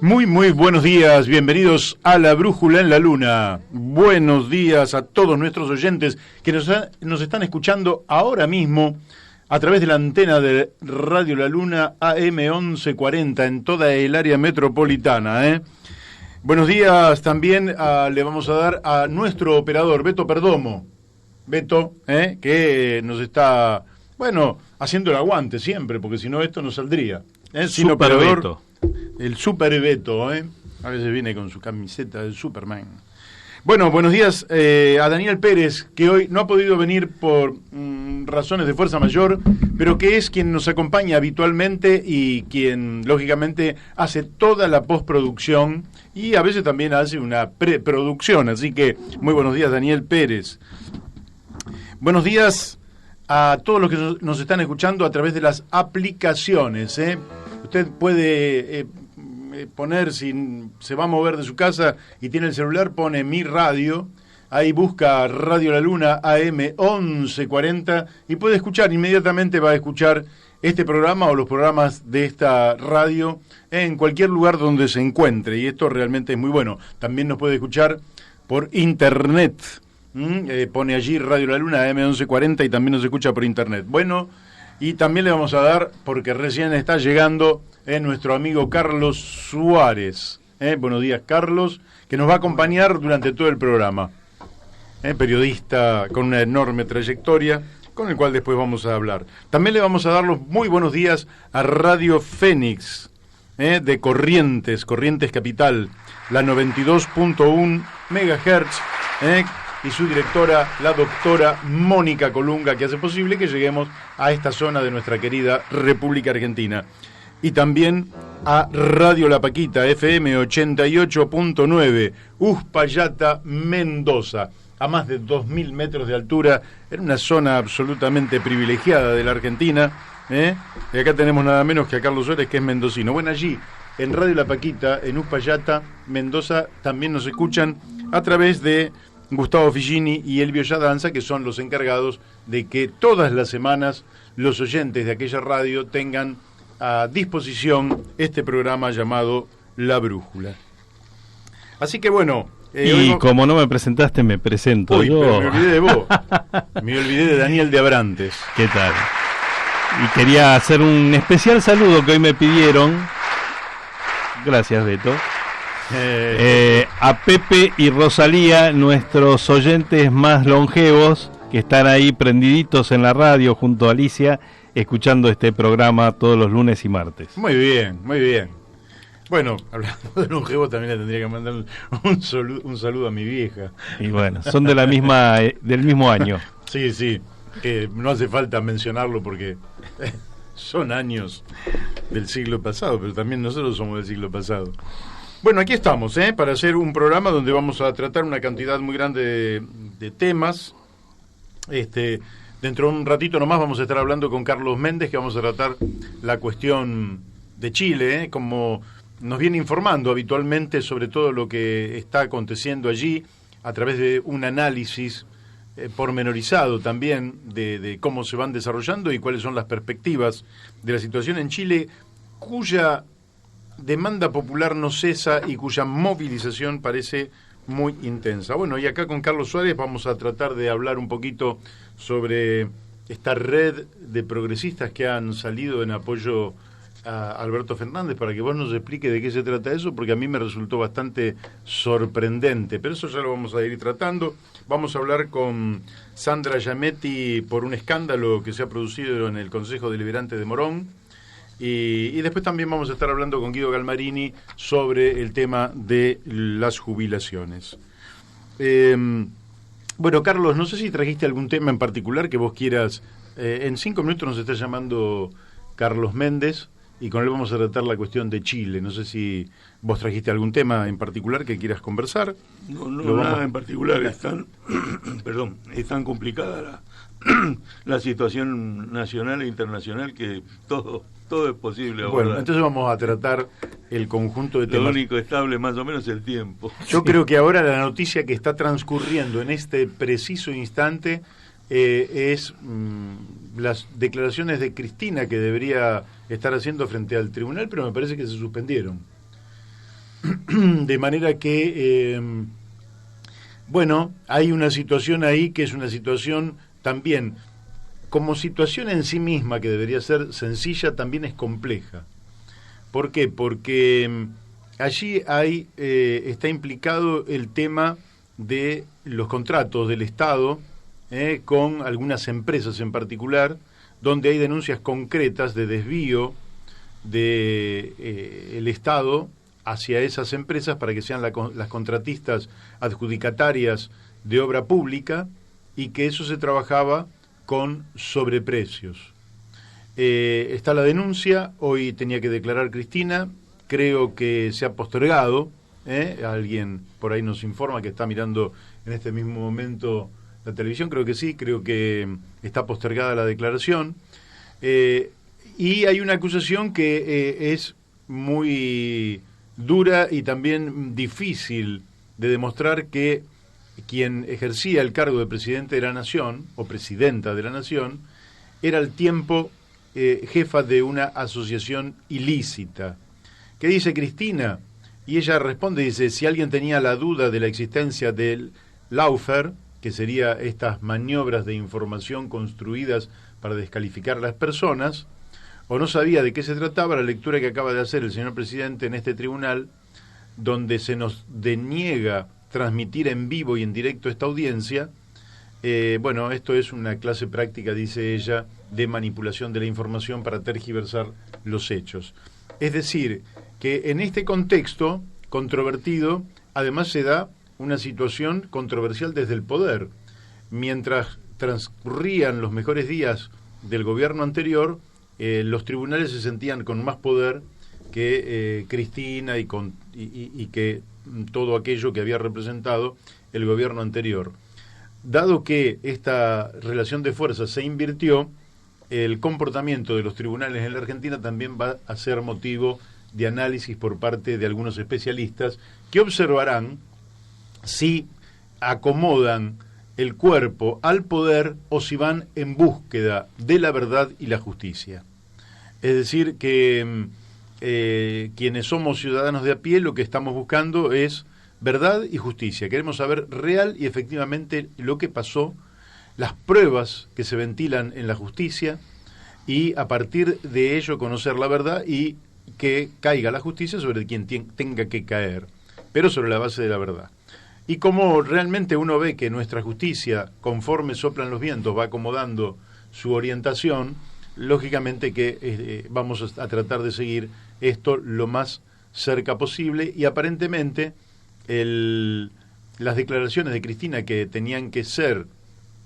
Muy buenos días, bienvenidos a La Brújula en la Luna. Buenos días a todos nuestros oyentes que nos están escuchando ahora mismo a través de la antena de Radio La Luna AM 1140 en toda el área metropolitana. Buenos días también le vamos a dar a nuestro operador, Beto Perdomo. Beto, que nos está, haciendo el aguante siempre, porque si no esto no saldría. Sin operador, Beto. El Super Beto, a veces viene con su camiseta del Superman. Bueno, buenos días a Daniel Pérez, que hoy no ha podido venir por razones de fuerza mayor, pero que es quien nos acompaña habitualmente y quien, lógicamente, hace toda la postproducción y a veces también hace una preproducción. Así que, muy buenos días, Daniel Pérez. Buenos días a todos los que nos están escuchando a través de las aplicaciones. Usted puede poner, si se va a mover de su casa y tiene el celular, pone Mi Radio, ahí busca Radio La Luna AM 1140 y puede escuchar, inmediatamente va a escuchar este programa o los programas de esta radio en cualquier lugar donde se encuentre, y esto realmente es muy bueno. También nos puede escuchar por internet. Pone allí Radio La Luna AM 1140 y también nos escucha por internet. Bueno, y también le vamos a dar, porque recién está llegando nuestro amigo Carlos Suárez. Buenos días, Carlos, que nos va a acompañar durante todo el programa. Periodista con una enorme trayectoria, con el cual después vamos a hablar. También le vamos a dar los muy buenos días a Radio Fénix, de Corrientes Capital, la 92.1 MHz, y su directora, la doctora Mónica Colunga, que hace posible que lleguemos a esta zona de nuestra querida República Argentina. Y también a Radio La Paquita, FM 88.9, Uspallata, Mendoza, a más de 2.000 metros de altura, en una zona absolutamente privilegiada de la Argentina. Y acá tenemos nada menos que a Carlos Suárez, que es mendocino. Bueno, allí, en Radio La Paquita, en Uspallata, Mendoza, también nos escuchan a través de Gustavo Figini y Elvio Yadanza, que son los encargados de que todas las semanas los oyentes de aquella radio tengan a disposición este programa llamado La Brújula. Así que bueno... como no me presentaste, me presento. Uy, yo. Pero me olvidé de vos. Me olvidé de Daniel de Abrantes. ¿Qué tal? Y quería hacer un especial saludo que hoy me pidieron. Gracias, Beto. A Pepe y Rosalía, nuestros oyentes más longevos, que están ahí prendiditos en la radio junto a Alicia, escuchando este programa todos los lunes y martes. Muy bien. Bueno, hablando de longevo, también le tendría que mandar un saludo a mi vieja. Y bueno, son de la misma del mismo año. Sí, que no hace falta mencionarlo porque son años del siglo pasado, pero también nosotros somos del siglo pasado. Bueno, aquí estamos, para hacer un programa donde vamos a tratar una cantidad muy grande de temas. Dentro de un ratito nomás vamos a estar hablando con Carlos Méndez, que vamos a tratar la cuestión de Chile, como nos viene informando habitualmente sobre todo lo que está aconteciendo allí, a través de un análisis pormenorizado también de cómo se van desarrollando y cuáles son las perspectivas de la situación en Chile, cuya demanda popular no cesa y cuya movilización parece muy intensa. Bueno, y acá con Carlos Suárez vamos a tratar de hablar un poquito sobre esta red de progresistas que han salido en apoyo a Alberto Fernández, para que vos nos explique de qué se trata eso, porque a mí me resultó bastante sorprendente, pero eso ya lo vamos a ir tratando. Vamos a hablar con Sandra Giametti por un escándalo que se ha producido en el Consejo Deliberante de Morón. Y después también vamos a estar hablando con Guido Galmarini sobre el tema de las jubilaciones. Bueno, Carlos, no sé si trajiste algún tema en particular que vos quieras. En 5 minutos nos está llamando Carlos Méndez y con él vamos a tratar la cuestión de Chile. No sé si vos trajiste algún tema en particular que quieras conversar. No, nada en particular. Es tan complicada la situación nacional e internacional que todo es posible abordar. Bueno, entonces vamos a tratar el conjunto de temas. Lo único estable más o menos es el tiempo. Yo creo que ahora la noticia que está transcurriendo en este preciso instante es las declaraciones de Cristina que debería estar haciendo frente al tribunal, pero me parece que se suspendieron. de manera que, bueno, hay una situación ahí que es una situación también, como situación en sí misma, que debería ser sencilla, también es compleja. ¿Por qué? Porque allí está implicado el tema de los contratos del Estado con algunas empresas en particular, donde hay denuncias concretas de desvío el Estado hacia esas empresas para que sean las contratistas adjudicatarias de obra pública, y que eso se trabajaba con sobreprecios. Está la denuncia, hoy tenía que declarar Cristina, creo que se ha postergado, alguien por ahí nos informa que está mirando en este mismo momento la televisión, creo que sí, creo que está postergada la declaración, y hay una acusación que es muy dura y también difícil de demostrar, que quien ejercía el cargo de presidente de la Nación, o presidenta de la Nación, era al tiempo jefa de una asociación ilícita. ¿Qué dice Cristina? Y ella responde, dice, si alguien tenía la duda de la existencia del lawfare, que sería estas maniobras de información construidas para descalificar a las personas, o no sabía de qué se trataba, la lectura que acaba de hacer el señor presidente en este tribunal, donde se nos deniega transmitir en vivo y en directo esta audiencia, bueno, esto es una clase práctica, dice ella, de manipulación de la información para tergiversar los hechos. Es decir, que en este contexto controvertido, además se da una situación controversial desde el poder. Mientras transcurrían los mejores días del gobierno anterior, los tribunales se sentían con más poder que Cristina y que todo aquello que había representado el gobierno anterior. Dado que esta relación de fuerzas se invirtió, el comportamiento de los tribunales en la Argentina también va a ser motivo de análisis por parte de algunos especialistas, que observarán si acomodan el cuerpo al poder o si van en búsqueda de la verdad y la justicia. Es decir, que quienes somos ciudadanos de a pie, lo que estamos buscando es verdad y justicia. Queremos saber real y efectivamente lo que pasó, las pruebas que se ventilan en la justicia, y a partir de ello conocer la verdad y que caiga la justicia sobre quien tenga que caer, pero sobre la base de la verdad. Y como realmente uno ve que nuestra justicia, conforme soplan los vientos, va acomodando su orientación, lógicamente que vamos a tratar de seguir esto lo más cerca posible, y aparentemente las declaraciones de Cristina, que tenían que ser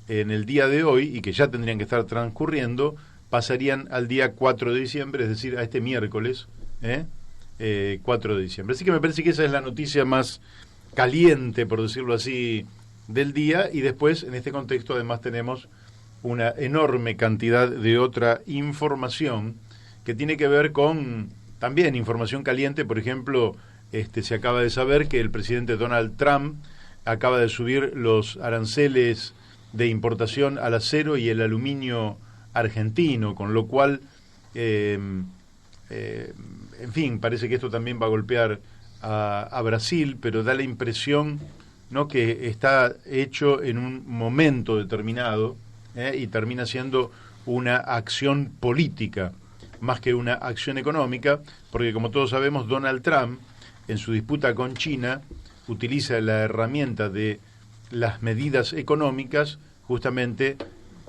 en el día de hoy y que ya tendrían que estar transcurriendo, pasarían al día 4 de diciembre, es decir, a este miércoles, 4 de diciembre. Así que me parece que esa es la noticia más caliente, por decirlo así, del día, y después, en este contexto, además tenemos una enorme cantidad de otra información que tiene que ver con, también, información caliente. Por ejemplo, se acaba de saber que el presidente Donald Trump acaba de subir los aranceles de importación al acero y el aluminio argentino, con lo cual, en fin, parece que esto también va a golpear a Brasil, pero da la impresión, ¿no?, que está hecho en un momento determinado, y termina siendo una acción política más que una acción económica, porque como todos sabemos, Donald Trump, en su disputa con China, utiliza la herramienta de las medidas económicas justamente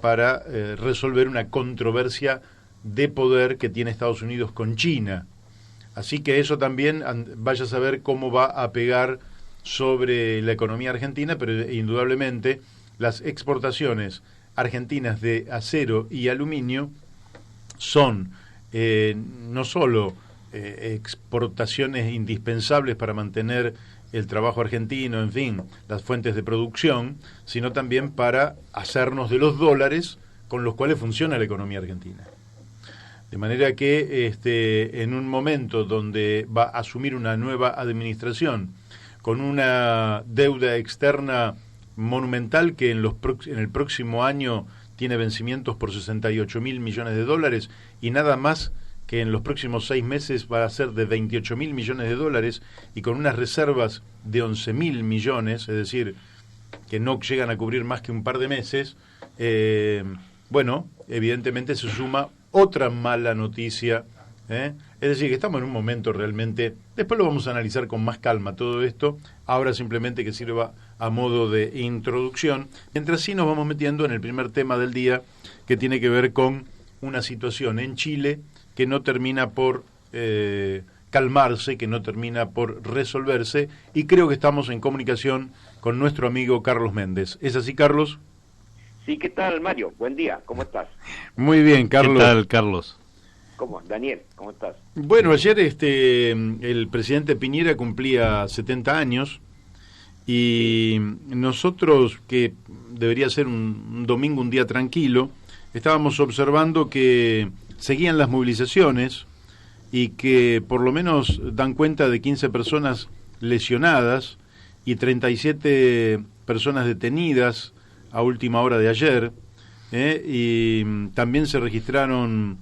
para resolver una controversia de poder que tiene Estados Unidos con China. Así que eso también, vaya a saber cómo va a pegar sobre la economía argentina, pero indudablemente las exportaciones argentinas de acero y aluminio son no solo exportaciones indispensables para mantener el trabajo argentino, en fin, las fuentes de producción, sino también para hacernos de los dólares con los cuales funciona la economía argentina. De manera que en un momento donde va a asumir una nueva administración con una deuda externa monumental que en el próximo año tiene vencimientos por 68.000 millones de dólares, y nada más que en los próximos 6 meses va a ser de 28.000 millones de dólares y con unas reservas de 11.000 millones, es decir, que no llegan a cubrir más que un par de meses, bueno, evidentemente se suma otra mala noticia, ¿eh? Es decir, que estamos en un momento realmente, después lo vamos a analizar con más calma todo esto, ahora simplemente que sirva a modo de introducción, mientras sí nos vamos metiendo en el primer tema del día, que tiene que ver con una situación en Chile que no termina por calmarse, que no termina por resolverse, y creo que estamos en comunicación con nuestro amigo Carlos Méndez. ¿Es así, Carlos? Sí, ¿qué tal, Mario? Buen día, ¿cómo estás? Muy bien, Carlos. ¿Qué tal, Carlos? ¿Cómo? Daniel, ¿cómo estás? Bueno, ayer el presidente Piñera cumplía 70 años y nosotros, que debería ser un domingo, un día tranquilo, estábamos observando que seguían las movilizaciones y que por lo menos dan cuenta de 15 personas lesionadas y 37 personas detenidas a última hora de ayer, y también se registraron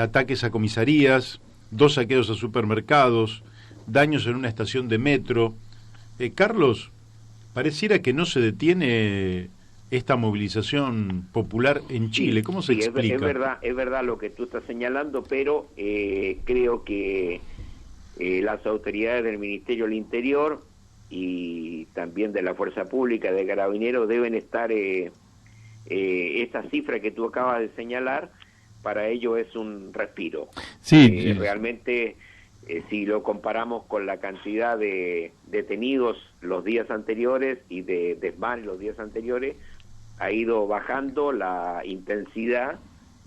ataques a comisarías, 2 saqueos a supermercados, daños en una estación de metro. Carlos, pareciera que no se detiene esta movilización popular en Chile. ¿Cómo se explica? Es verdad lo que tú estás señalando, pero creo que las autoridades del Ministerio del Interior y también de la Fuerza Pública, de Carabineros, deben estar, esta cifra que tú acabas de señalar, para ello es un respiro. Sí, realmente, si lo comparamos con la cantidad de detenidos los días anteriores y de desmanes los días anteriores, ha ido bajando la intensidad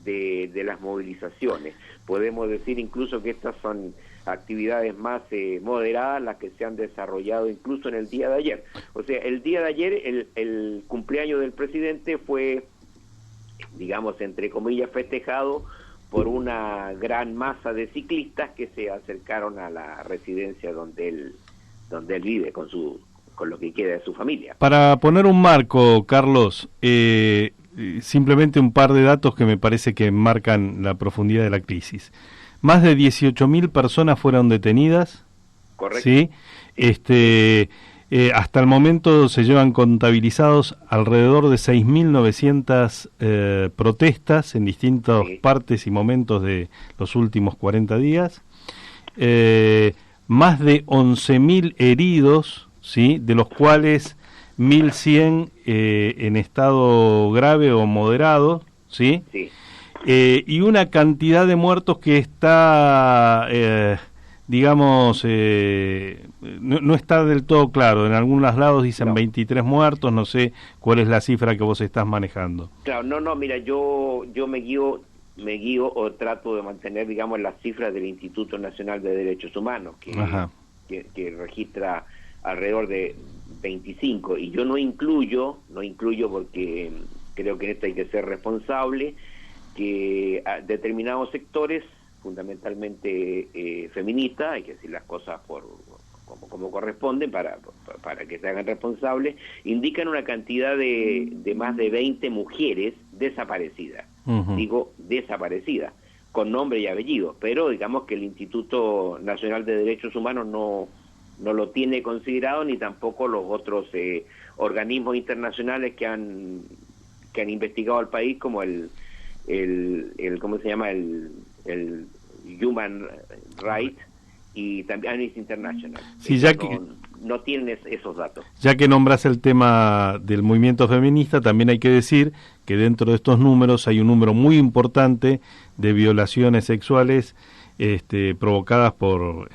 de las movilizaciones. Podemos decir incluso que estas son actividades más moderadas las que se han desarrollado incluso en el día de ayer. O sea, el día de ayer el cumpleaños del presidente fue, digamos, entre comillas, festejado por una gran masa de ciclistas que se acercaron a la residencia donde él vive con lo que queda de su familia. Para poner un marco, Carlos, simplemente un par de datos que me parece que marcan la profundidad de la crisis. Más de 18.000 personas fueron detenidas. Correcto. ¿Sí? Hasta el momento se llevan contabilizados alrededor de 6.900 protestas en distintas partes y momentos de los últimos 40 días. Más de 11.000 heridos, ¿sí? De los cuales 1.100 en estado grave o moderado, ¿sí? Sí. Y una cantidad de muertos que está, digamos, no está del todo claro. En algunos lados dicen 23 muertos, no sé cuál es la cifra que vos estás manejando. Claro, no, mira, yo me guío o trato de mantener, digamos, las cifras del Instituto Nacional de Derechos Humanos, que registra alrededor de 25, y yo no incluyo porque creo que en esto hay que ser responsable, que a determinados sectores, fundamentalmente feministas, hay que decir las cosas como corresponden para que se hagan responsables, indican una cantidad de más de 20 mujeres desaparecidas. Digo desaparecidas, con nombre y apellido, pero digamos que el Instituto Nacional de Derechos Humanos no lo tiene considerado, ni tampoco los otros organismos internacionales que han investigado al país, como el ¿cómo se llama? El Human Rights y también Amnesty International. Sí, ya que no tienen esos datos. Ya que nombras el tema del movimiento feminista, también hay que decir que dentro de estos números hay un número muy importante de violaciones sexuales provocadas por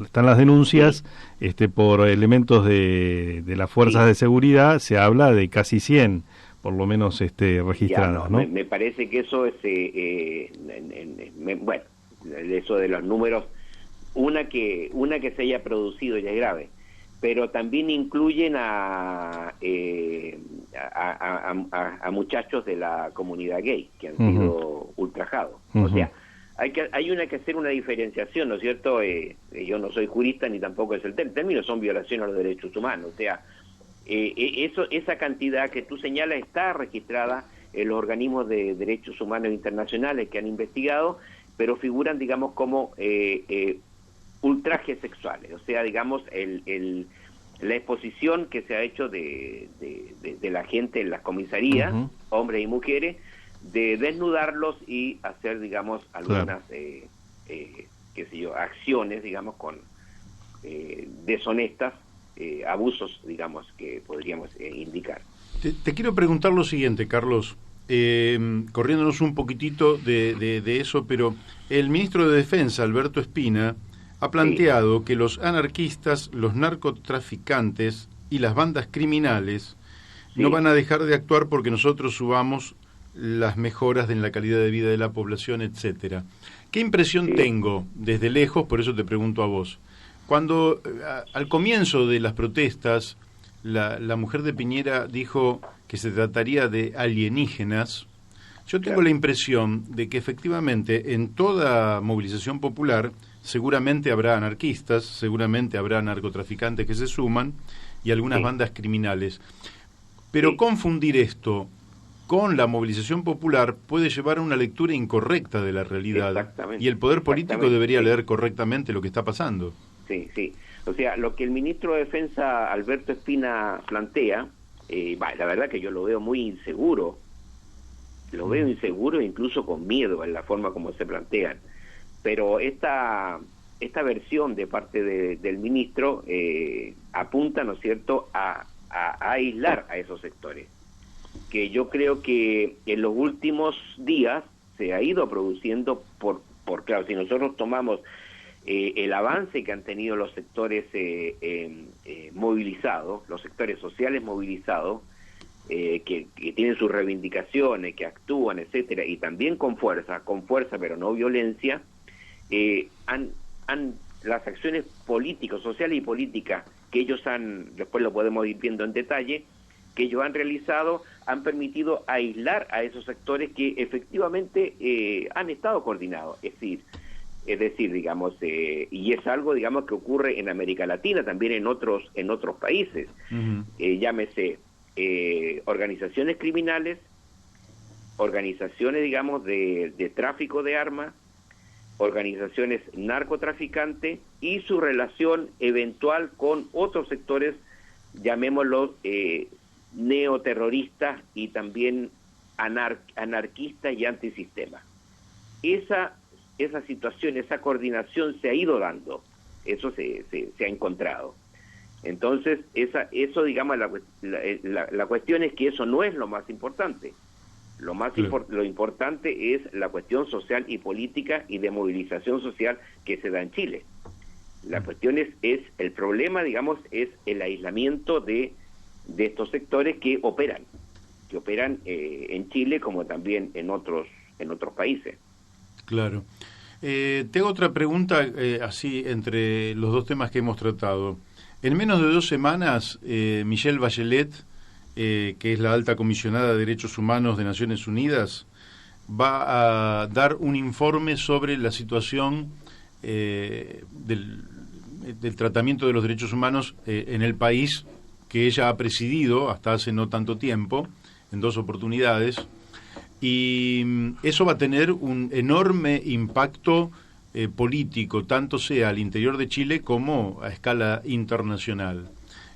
están las denuncias por elementos de las fuerzas de seguridad. Se habla de casi 100 por lo menos registradas, ¿no? Me parece que eso es bueno, eso de los números, una que se haya producido ya es grave, pero también incluyen a muchachos de la comunidad gay que han sido ultrajados. O sea, hay que hacer una diferenciación, ¿no es cierto? Yo no soy jurista ni tampoco es el término, son violaciones a los derechos humanos. O sea, esa cantidad que tú señalas está registrada en los organismos de derechos humanos internacionales que han investigado, pero figuran, digamos, como ultrajes sexuales, o sea, digamos, la exposición que se ha hecho de la gente en las comisarías, hombres y mujeres, de desnudarlos y hacer, digamos, algunas, qué sé yo, acciones, digamos, con deshonestas, abusos, digamos, que podríamos indicar. Te quiero preguntar lo siguiente, Carlos, corriéndonos un poquitito de eso, pero el ministro de Defensa, Alberto Espina, ha planteado que los anarquistas, los narcotraficantes y las bandas criminales no van a dejar de actuar porque nosotros subamos las mejoras en la calidad de vida de la población, etcétera. ¿Qué impresión tengo desde lejos? Por eso te pregunto a vos. Cuando al comienzo de las protestas la mujer de Piñera dijo que se trataría de alienígenas, yo tengo la impresión de que efectivamente en toda movilización popular seguramente habrá anarquistas, seguramente habrá narcotraficantes que se suman y algunas bandas criminales. Pero confundir esto con la movilización popular puede llevar a una lectura incorrecta de la realidad. Y el poder político debería leer correctamente lo que está pasando. Sí, sí. O sea, lo que el ministro de Defensa, Alberto Espina, plantea, la verdad que yo lo veo muy inseguro. Lo veo inseguro e incluso con miedo en la forma como se plantean. Pero esta versión de parte del ministro apunta, ¿no es cierto?, a aislar a esos sectores, que yo creo que en los últimos días se ha ido produciendo por claro, si nosotros tomamos el avance que han tenido los sectores movilizados, los sectores sociales movilizados, que tienen sus reivindicaciones, que actúan, etcétera, y también con fuerza pero no violencia, las acciones políticas, sociales y políticas que ellos después lo podemos ir viendo en detalle, que ellos han realizado, han permitido aislar a esos sectores que efectivamente han estado coordinados, es decir, digamos, y es algo, digamos, que ocurre en América Latina, también en otros países, llámese organizaciones criminales, organizaciones, digamos, de tráfico de armas, organizaciones narcotraficantes y su relación eventual con otros sectores, llamémoslos neoterroristas y también anarquistas y antisistema. Esa situación, esa coordinación se ha ido dando, eso se ha encontrado. Entonces, eso digamos, la cuestión es que eso no es lo más importante. Lo importante es la cuestión social y política y de movilización social que se da en Chile. La cuestión es el problema, digamos, es el aislamiento de estos sectores que operan en Chile como también en otros países. Claro. Te hago otra pregunta, así entre los dos temas que hemos tratado. En menos de 2 semanas, Michelle Bachelet, que es la alta comisionada de Derechos Humanos de Naciones Unidas, va a dar un informe sobre la situación del tratamiento de los derechos humanos en el país que ella ha presidido hasta hace no tanto tiempo, en 2 oportunidades, y eso va a tener un enorme impacto político, tanto sea al interior de Chile como a escala internacional.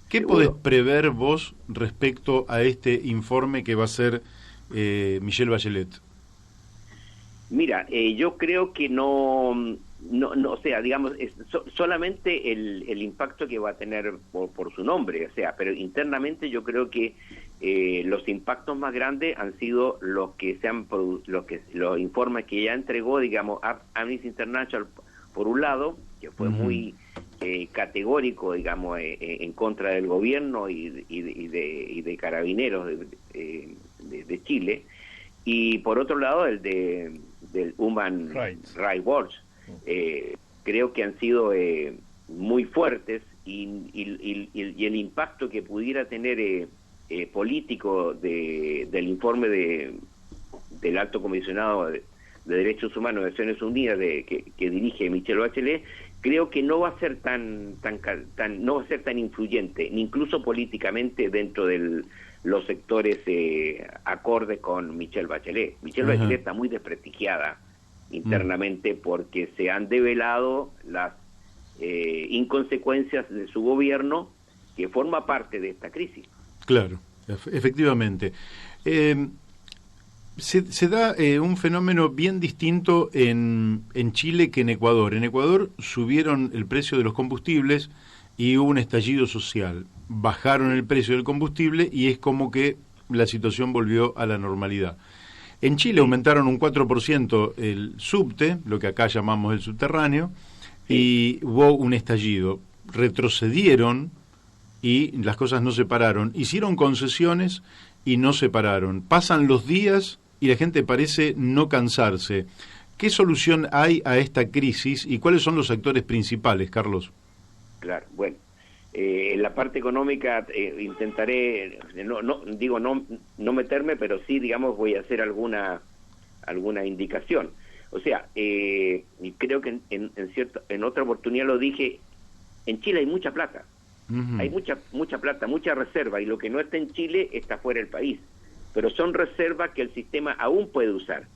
¿Qué podés prever vos respecto a este informe que va a hacer Michelle Bachelet? Mira, yo creo que no, o sea, digamos, solamente el impacto que va a tener por su nombre, o sea, pero internamente yo creo que los impactos más grandes han sido los informes que ya entregó, digamos, Amnesty International por un lado, que fue muy categórico, digamos, en contra del gobierno y de carabineros de Chile, y por otro lado el del Human Rights Watch. Creo que han sido muy fuertes y el impacto que pudiera tener político del informe del Alto Comisionado de Derechos Humanos de Naciones Unidas que dirige Michelle Bachelet, creo que no va a ser tan influyente, ni incluso políticamente dentro de los sectores acordes con Michelle Bachelet. Michelle Bachelet está muy desprestigiada internamente porque se han develado las inconsecuencias de su gobierno, que forma parte de esta crisis. Claro, efectivamente. Se da un fenómeno bien distinto en Chile que en Ecuador. En Ecuador subieron el precio de los combustibles y hubo un estallido social. Bajaron el precio del combustible y es como que la situación volvió a la normalidad. En Chile aumentaron un 4% el subte, lo que acá llamamos el subterráneo, y hubo un estallido. Retrocedieron y las cosas no se pararon. Hicieron concesiones y no se pararon. Pasan los días y la gente parece no cansarse. ¿Qué solución hay a esta crisis y cuáles son los actores principales, Carlos? Claro, bueno, en la parte económica intentaré, no meterme, pero sí, digamos, voy a hacer alguna indicación. O sea, creo que en otra oportunidad lo dije, en Chile hay mucha plata. Hay mucha plata, mucha reserva, y lo que no está en Chile está fuera del país, pero son reservas que el sistema aún puede usar.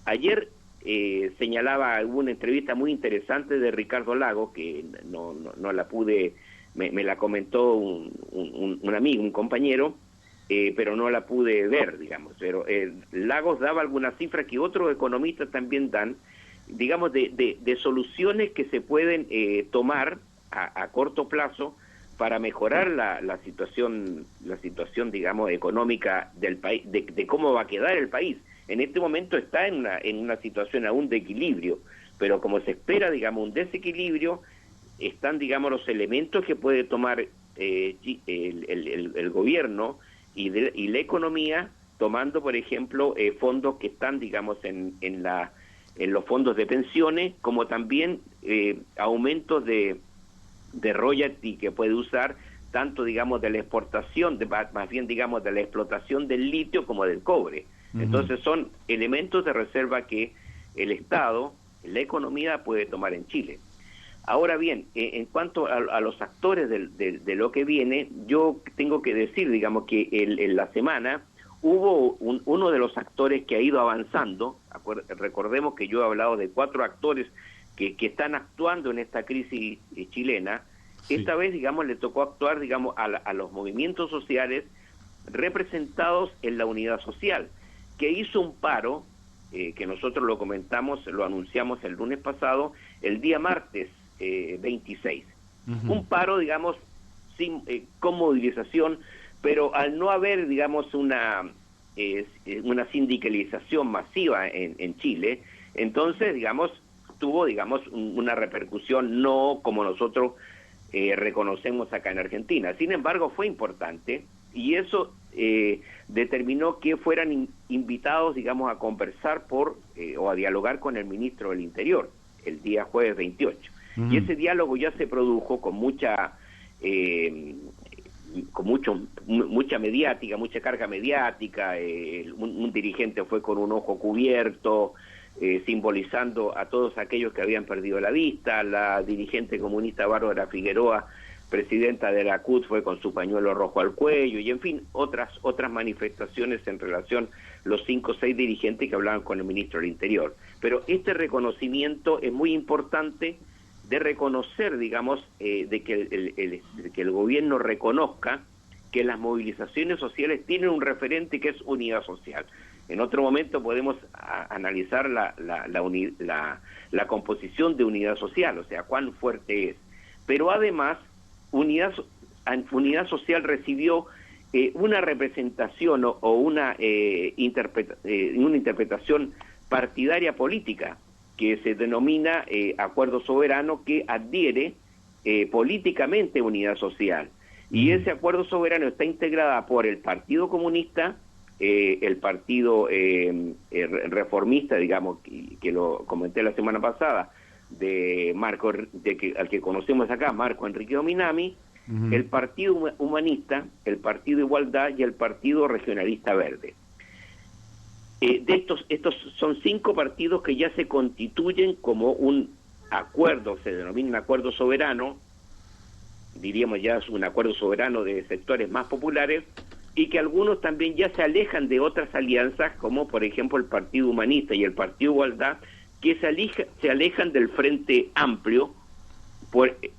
Ayer señalaba una entrevista muy interesante de Ricardo Lagos, que no la pude, me la comentó un amigo, un compañero, pero no la pude ver, digamos. Pero Lagos daba algunas cifras que otros economistas también dan, digamos, de soluciones que se pueden tomar a corto plazo para mejorar la situación, digamos, económica del país, de cómo va a quedar el país. En este momento está en una situación aún de equilibrio, pero como se espera, digamos, un desequilibrio, están, digamos, los elementos que puede tomar el gobierno y la economía, tomando, por ejemplo, fondos que están, digamos, en los fondos de pensiones, como también aumentos de royalty que puede usar, tanto, digamos, de la exportación, más bien, digamos, de la explotación del litio como del cobre. Entonces son elementos de reserva que el Estado, la economía puede tomar en Chile. Ahora bien, en cuanto a los actores de lo que viene, yo tengo que decir, digamos, que en la semana hubo uno de los actores que ha ido avanzando. Recordemos que yo he hablado de 4 actores que están actuando en esta crisis chilena. Sí. Esta vez, digamos, le tocó actuar, digamos, a los movimientos sociales representados en la Unidad Social, que hizo un paro, que nosotros lo comentamos, lo anunciamos el lunes pasado, el día martes 26. Un paro, digamos, con movilización, pero al no haber, digamos, una sindicalización masiva en Chile, entonces, digamos, tuvo, digamos, una repercusión no como nosotros reconocemos acá en Argentina. Sin embargo, fue importante, y eso determinó que fueran invitados, digamos, a conversar o a dialogar con el ministro del Interior el día jueves 28. Y ese diálogo ya se produjo con mucha mediática, mucha carga mediática. Un dirigente fue con un ojo cubierto, simbolizando a todos aquellos que habían perdido la vista. La dirigente comunista Bárbara Figueroa, presidenta de la CUT, fue con su pañuelo rojo al cuello, y en fin, otras manifestaciones en relación los 5 o 6 dirigentes que hablaban con el ministro del Interior. Pero este reconocimiento es muy importante, de reconocer, digamos, de que el gobierno reconozca que las movilizaciones sociales tienen un referente que es unidad social. En otro momento podemos analizar la composición de unidad social, o sea, cuán fuerte es. Pero además, Unidad Social recibió una representación o una interpretación partidaria política, que se denomina Acuerdo Soberano, que adhiere políticamente Unidad Social. Y ese Acuerdo Soberano está integrada por el Partido Comunista, el Partido Reformista, digamos, que lo comenté la semana pasada, al que conocemos acá, Marco Enrique Dominami, el Partido Humanista, el Partido Igualdad y el Partido Regionalista Verde. Estos son 5 partidos que ya se constituyen como un acuerdo, se denomina un acuerdo soberano, diríamos ya es un acuerdo soberano de sectores más populares, y que algunos también ya se alejan de otras alianzas, como por ejemplo el Partido Humanista y el Partido Igualdad, que se alejan del Frente Amplio porque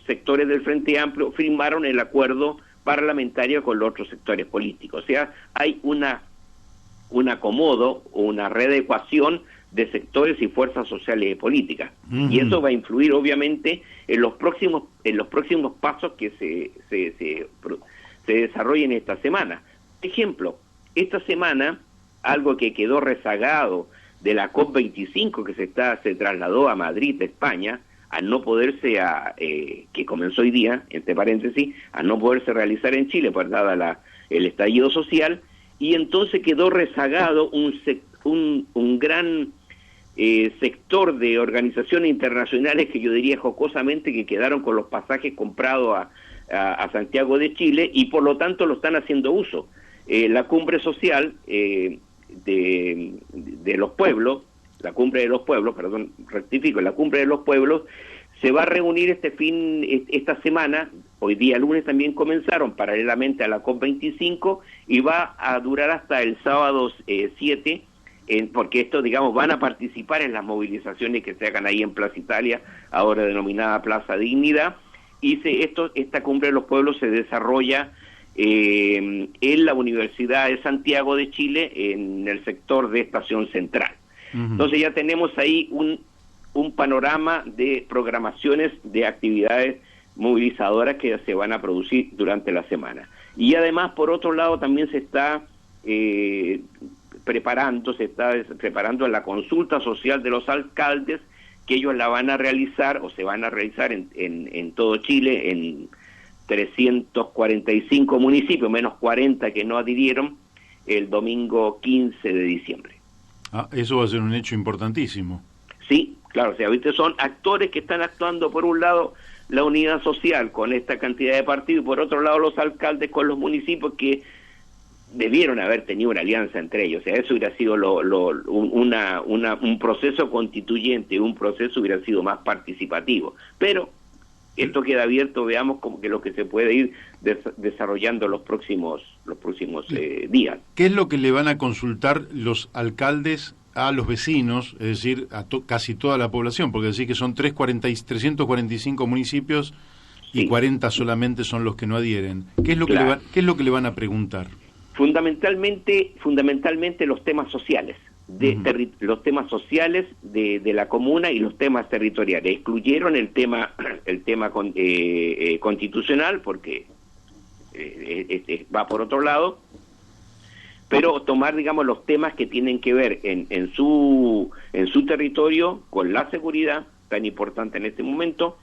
sectores del Frente Amplio firmaron el acuerdo parlamentario con los otros sectores políticos. O sea, hay un acomodo, una readecuación de sectores y fuerzas sociales y políticas. Uh-huh. Y eso va a influir obviamente en los próximos pasos que se desarrollen esta semana. Por ejemplo, esta semana, algo que quedó rezagado de la COP25 que se trasladó a Madrid, España, al no poderse, que comenzó hoy día, entre paréntesis, al no poderse realizar en Chile, por dada el estallido social, y entonces quedó rezagado un gran sector de organizaciones internacionales que yo diría jocosamente que quedaron con los pasajes comprados a Santiago de Chile y por lo tanto lo están haciendo uso. La cumbre social de los pueblos, la cumbre de los pueblos se va a reunir esta semana, hoy día lunes también comenzaron, paralelamente a la COP25, y va a durar hasta el sábado 7, porque esto, digamos, van a participar en las movilizaciones que se hagan ahí en Plaza Italia, ahora denominada Plaza Dignidad, y esta cumbre de los pueblos se desarrolla en la Universidad de Santiago de Chile, en el sector de Estación Central. Uh-huh. Entonces ya tenemos ahí un panorama de programaciones de actividades movilizadoras que se van a producir durante la semana. Y además, por otro lado, también se está preparando la consulta social de los alcaldes, que ellos la van a realizar, o se van a realizar en todo Chile, en 345 municipios, menos 40 que no adhirieron, el domingo 15 de diciembre. Eso va a ser un hecho importantísimo. Sí, claro, o sea, ¿viste? Son actores que están actuando, por un lado, la unidad social con esta cantidad de partidos, y por otro lado los alcaldes con los municipios que debieron haber tenido una alianza entre ellos. O sea, eso hubiera sido un proceso constituyente, un proceso hubiera sido más participativo. Pero esto queda abierto, veamos como que lo que se puede ir desarrollando los próximos días. ¿Qué es lo que le van a consultar los alcaldes a los vecinos, es decir, a casi toda la población? Porque decís que son 345 municipios y sí, 40 solamente son los que no adhieren. ¿Qué es lo claro, ¿qué es lo que le van a preguntar? Fundamentalmente los temas sociales, los temas sociales de la comuna y los temas territoriales. Excluyeron el tema constitucional porque va por otro lado, pero tomar, digamos, los temas que tienen que ver en su territorio con la seguridad, tan importante en este momento,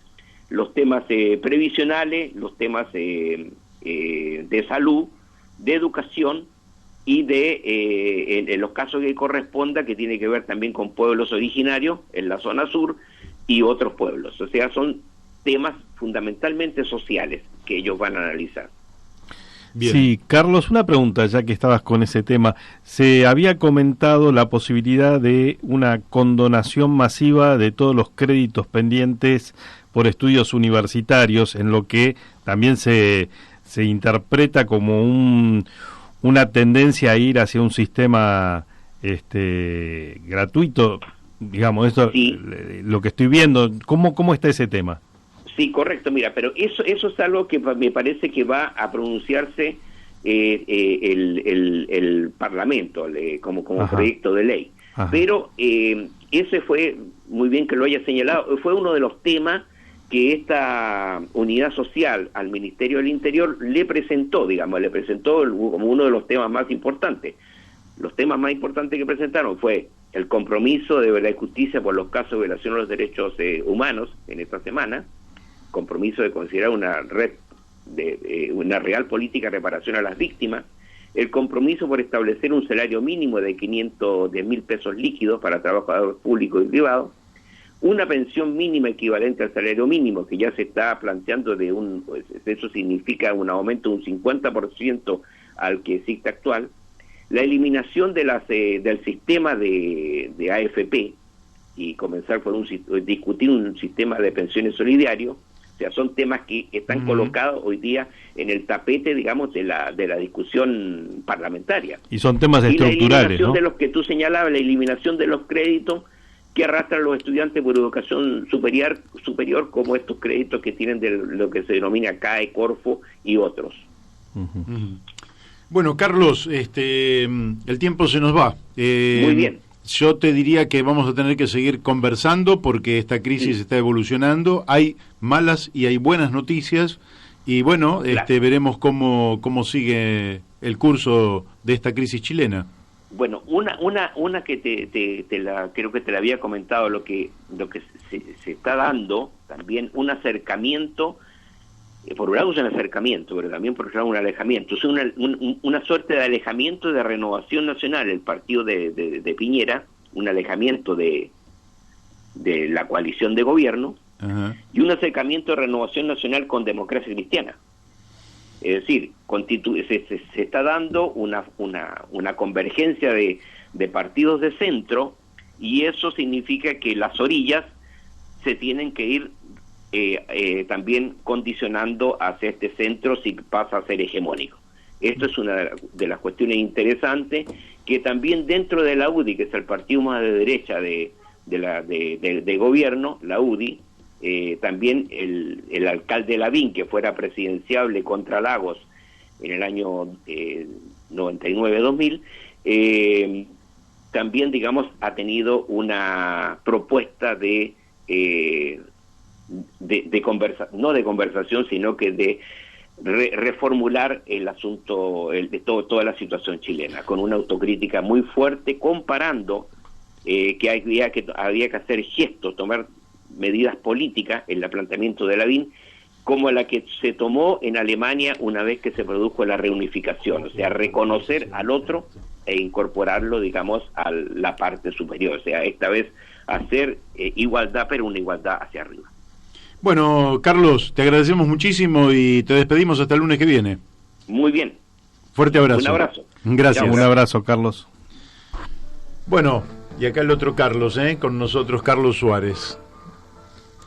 los temas previsionales, los temas de salud, de educación y en los casos que corresponda, que tiene que ver también con pueblos originarios en la zona sur y otros pueblos. O sea, son temas fundamentalmente sociales que ellos van a analizar. Bien. Sí, Carlos, una pregunta, ya que estabas con ese tema. Se había comentado la posibilidad de una condonación masiva de todos los créditos pendientes por estudios universitarios, en lo que también se interpreta como una tendencia a ir hacia un sistema gratuito, digamos, esto sí, lo que estoy viendo. ¿Cómo está ese tema? Sí, correcto, mira, pero eso es algo que me parece que va a pronunciarse el Parlamento como proyecto de ley. Ajá. Pero ese fue, muy bien que lo haya señalado, fue uno de los temas que esta unidad social al Ministerio del Interior le presentó como uno de los temas más importantes. Los temas más importantes que presentaron fue el compromiso de verdad y justicia por los casos de violación de los derechos humanos en esta semana, compromiso de considerar una real política de reparación a las víctimas, el compromiso por establecer un salario mínimo de 510.000 pesos líquidos para trabajadores públicos y privados, una pensión mínima equivalente al salario mínimo, que ya se está planteando eso significa un aumento de un 50% al que existe actual, la eliminación del sistema de AFP y comenzar por discutir un sistema de pensiones solidario. O sea, son temas que están colocados hoy día en el tapete, digamos, de la discusión parlamentaria. Y son temas estructurales, la eliminación, ¿no?, de los que tú señalabas, la eliminación de los créditos que arrastran los estudiantes por educación superior como estos créditos que tienen de lo que se denomina CAE, Corfo y otros. Bueno, Carlos, el tiempo se nos va. Muy bien. Yo te diría que vamos a tener que seguir conversando porque esta crisis está evolucionando. Hay malas y hay buenas noticias y bueno, claro, veremos cómo sigue el curso de esta crisis chilena. Bueno, una que creo que te la había comentado, lo que se está dando también un acercamiento, por un lado es un acercamiento, pero también por otro lado un alejamiento, es una suerte de alejamiento de Renovación Nacional, el partido de Piñera, un alejamiento de la coalición de gobierno. Ajá. Y un acercamiento de Renovación Nacional con Democracia Cristiana. Es decir, se está dando una convergencia de partidos de centro, y eso significa que las orillas se tienen que ir también condicionando hacia este centro si pasa a ser hegemónico. Esto es una de las cuestiones interesantes, que también dentro de la UDI, que es el partido más de derecha de gobierno, la UDI, también el alcalde Lavín, que fuera presidenciable contra Lagos en el año 99-2000, también, digamos, ha tenido una propuesta de conversación, sino que de reformular el asunto, toda la situación chilena, con una autocrítica muy fuerte, comparando que había que hacer gestos, tomar medidas políticas en el planteamiento de Lavín, como la que se tomó en Alemania una vez que se produjo la reunificación, o sea, reconocer al otro e incorporarlo, digamos, a la parte superior, o sea, esta vez hacer igualdad, pero una igualdad hacia arriba. Bueno, Carlos, te agradecemos muchísimo y te despedimos hasta el lunes que viene. Muy bien. Fuerte abrazo. Un abrazo. Gracias. Un abrazo, Carlos. Bueno, y acá el otro Carlos, con nosotros, Carlos Suárez.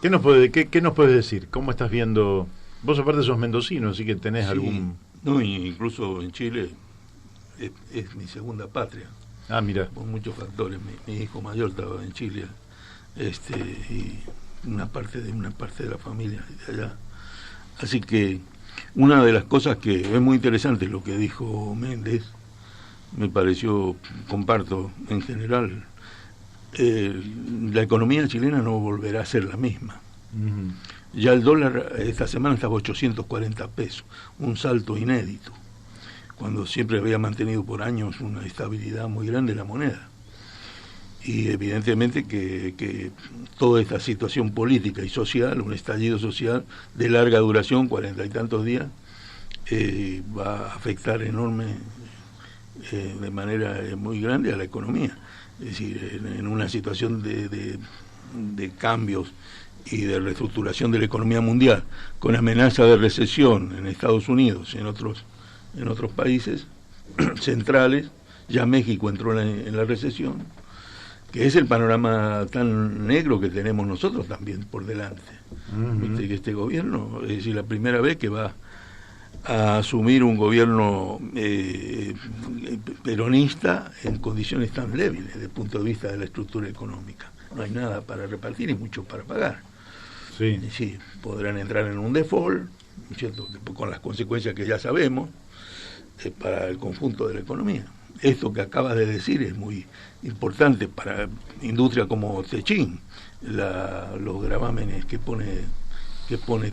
¿Qué nos puedes decir? ¿Cómo estás viendo? Vos aparte sos mendocino, así que tenés algún... No, incluso en Chile es mi segunda patria. Ah, mira. Por muchos factores. Mi hijo mayor estaba en Chile, y una parte de la familia de allá. Así que una de las cosas que es muy interesante lo que dijo Méndez, me pareció, comparto en general, la economía chilena no volverá a ser la misma. Uh-huh. Ya el dólar esta semana estaba 840 pesos, un salto inédito, cuando siempre había mantenido por años una estabilidad muy grande la moneda. Y evidentemente que toda esta situación política y social, un estallido social de larga duración, 40 y tantos días, va a afectar de manera muy grande a la economía. Es decir, en una situación de cambios y de reestructuración de la economía mundial, con amenaza de recesión en Estados Unidos y en otros países centrales, ya México entró en la recesión, que es el panorama tan negro que tenemos nosotros también por delante. Uh-huh. Este gobierno, es decir, la primera vez que va a asumir un gobierno peronista en condiciones tan débiles desde el punto de vista de la estructura económica. No hay nada para repartir y mucho para pagar. Sí. Sí, podrán entrar en un default, ¿cierto?, con las consecuencias que ya sabemos para el conjunto de la economía. Esto que acabas de decir es muy importante para industria como Techín, los gravámenes que pone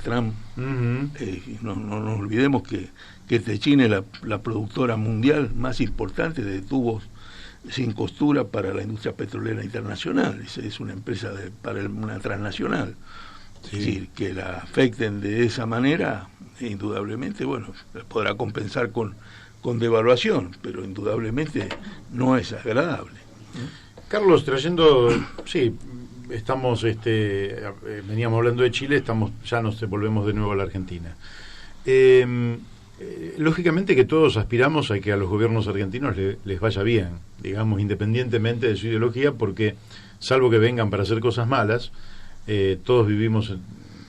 Trump. Uh-huh. No nos olvidemos que Techín es la productora mundial más importante de tubos sin costura para la industria petrolera internacional. Es una empresa para una transnacional. Sí. Es decir, que la afecten de esa manera, indudablemente, bueno, podrá compensar con devaluación, pero indudablemente no es agradable. Carlos, sí, estamos, veníamos hablando de Chile, ya nos volvemos de nuevo a la Argentina. Lógicamente que todos aspiramos a que a los gobiernos argentinos les vaya bien, digamos, independientemente de su ideología, porque salvo que vengan para hacer cosas malas, todos vivimos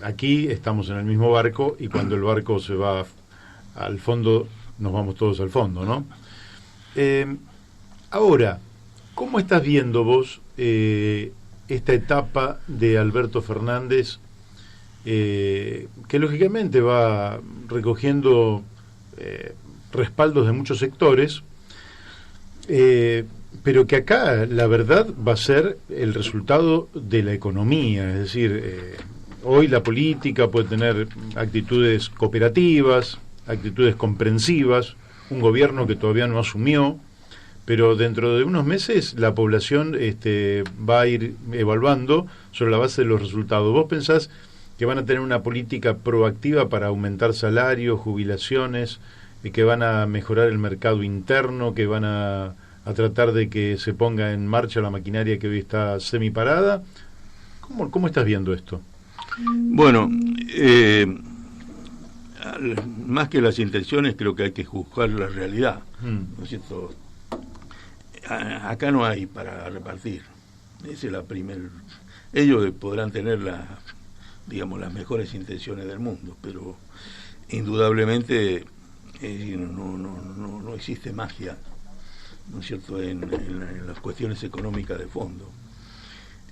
aquí, estamos en el mismo barco, y cuando el barco se va al fondo, nos vamos todos al fondo, ¿no? Ahora, ¿cómo estás viendo vos esta etapa de Alberto Fernández, que lógicamente va recogiendo respaldos de muchos sectores, pero que acá la verdad va a ser el resultado de la economía, es decir, hoy la política puede tener actitudes cooperativas, actitudes comprensivas, un gobierno que todavía no asumió, pero dentro de unos meses la población va a ir evaluando sobre la base de los resultados. ¿Vos pensás que van a tener una política proactiva para aumentar salarios, jubilaciones, y que van a mejorar el mercado interno, que van a tratar de que se ponga en marcha la maquinaria que hoy está semiparada? ¿Cómo estás viendo esto? Bueno, más que las intenciones, creo que hay que juzgar la realidad, ¿no es cierto? Acá no hay para repartir. Esa es la primera. Ellos podrán tener las mejores intenciones del mundo, pero indudablemente no existe magia, ¿no es cierto?, en las cuestiones económicas de fondo.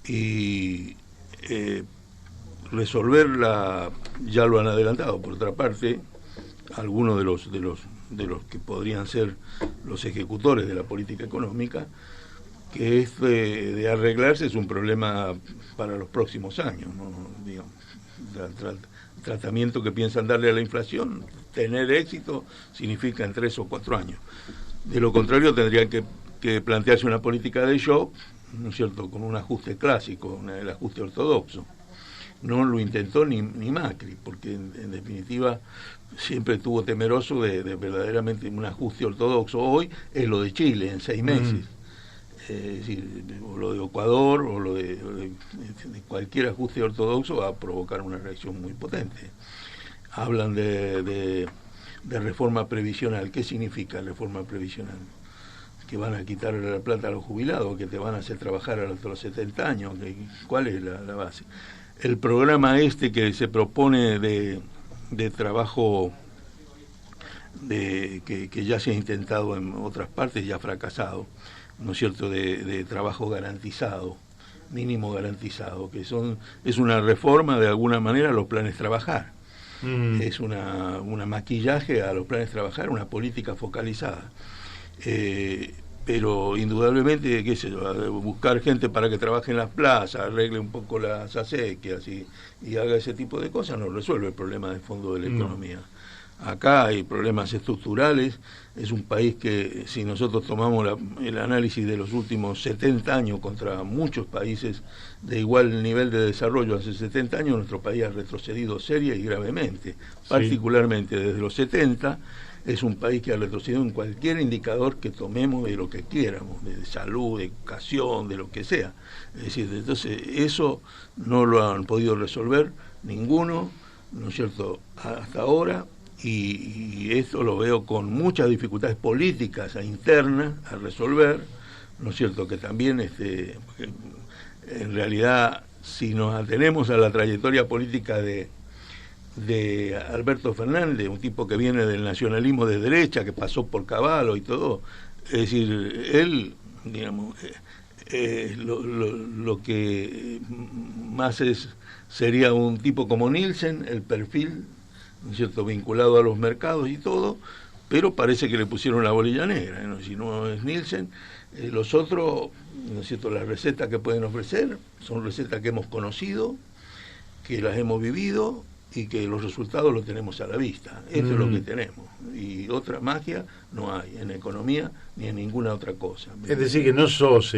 Y resolverla ya lo han adelantado. Por otra parte, algunos de los que podrían ser los ejecutores de la política económica, que es de arreglarse, es un problema para los próximos años, ¿no? Digamos, tratamiento que piensan darle a la inflación, tener éxito significa en 3 o 4 años. De lo contrario, tendrían que plantearse una política de shock, ¿no es cierto?, con un ajuste clásico, el ajuste ortodoxo. No lo intentó ni Macri, porque en definitiva siempre estuvo temeroso de verdaderamente un ajuste ortodoxo. Hoy es lo de Chile en 6 meses. Es decir, o lo de Ecuador o lo de cualquier ajuste ortodoxo va a provocar una reacción muy potente. Hablan de reforma previsional. ¿Qué significa reforma previsional? Que van a quitarle la plata a los jubilados, que te van a hacer trabajar hasta los 70 años. ¿Cuál es la base? El programa que se propone de trabajo que ya se ha intentado en otras partes y ha fracasado, ¿no es cierto?, de trabajo garantizado, mínimo garantizado, es una reforma de alguna manera a los planes trabajar. Es una maquillaje a los planes trabajar, una política focalizada. Pero indudablemente, qué sé yo, buscar gente para que trabaje en las plazas, arregle un poco las acequias y haga ese tipo de cosas, no resuelve el problema de fondo de la economía. Acá hay problemas estructurales. Es un país que, si nosotros tomamos el análisis de los últimos 70 años contra muchos países de igual nivel de desarrollo hace 70 años, nuestro país ha retrocedido seria y gravemente. Sí. Particularmente desde los 70, es un país que ha retrocedido en cualquier indicador que tomemos de lo que quieramos, de salud, de educación, de lo que sea. Es decir, entonces eso no lo han podido resolver ninguno, ¿no es cierto?, hasta ahora. Y esto lo veo con muchas dificultades políticas e internas a resolver, ¿no es cierto?, que también en realidad, si nos atenemos a la trayectoria política de Alberto Fernández, un tipo que viene del nacionalismo de derecha, que pasó por Cavallo y todo, es decir, él, digamos, lo que más sería un tipo como Nielsen, el perfil, ¿no es cierto?, vinculado a los mercados y todo, pero parece que le pusieron la bolilla negra, ¿no? Si no es Nielsen, los otros, ¿no es cierto?, las recetas que pueden ofrecer son recetas que hemos conocido, que las hemos vivido y que los resultados los tenemos a la vista. Esto es lo que tenemos. Y otra magia no hay en economía ni en ninguna otra cosa. Es decir, que no sos,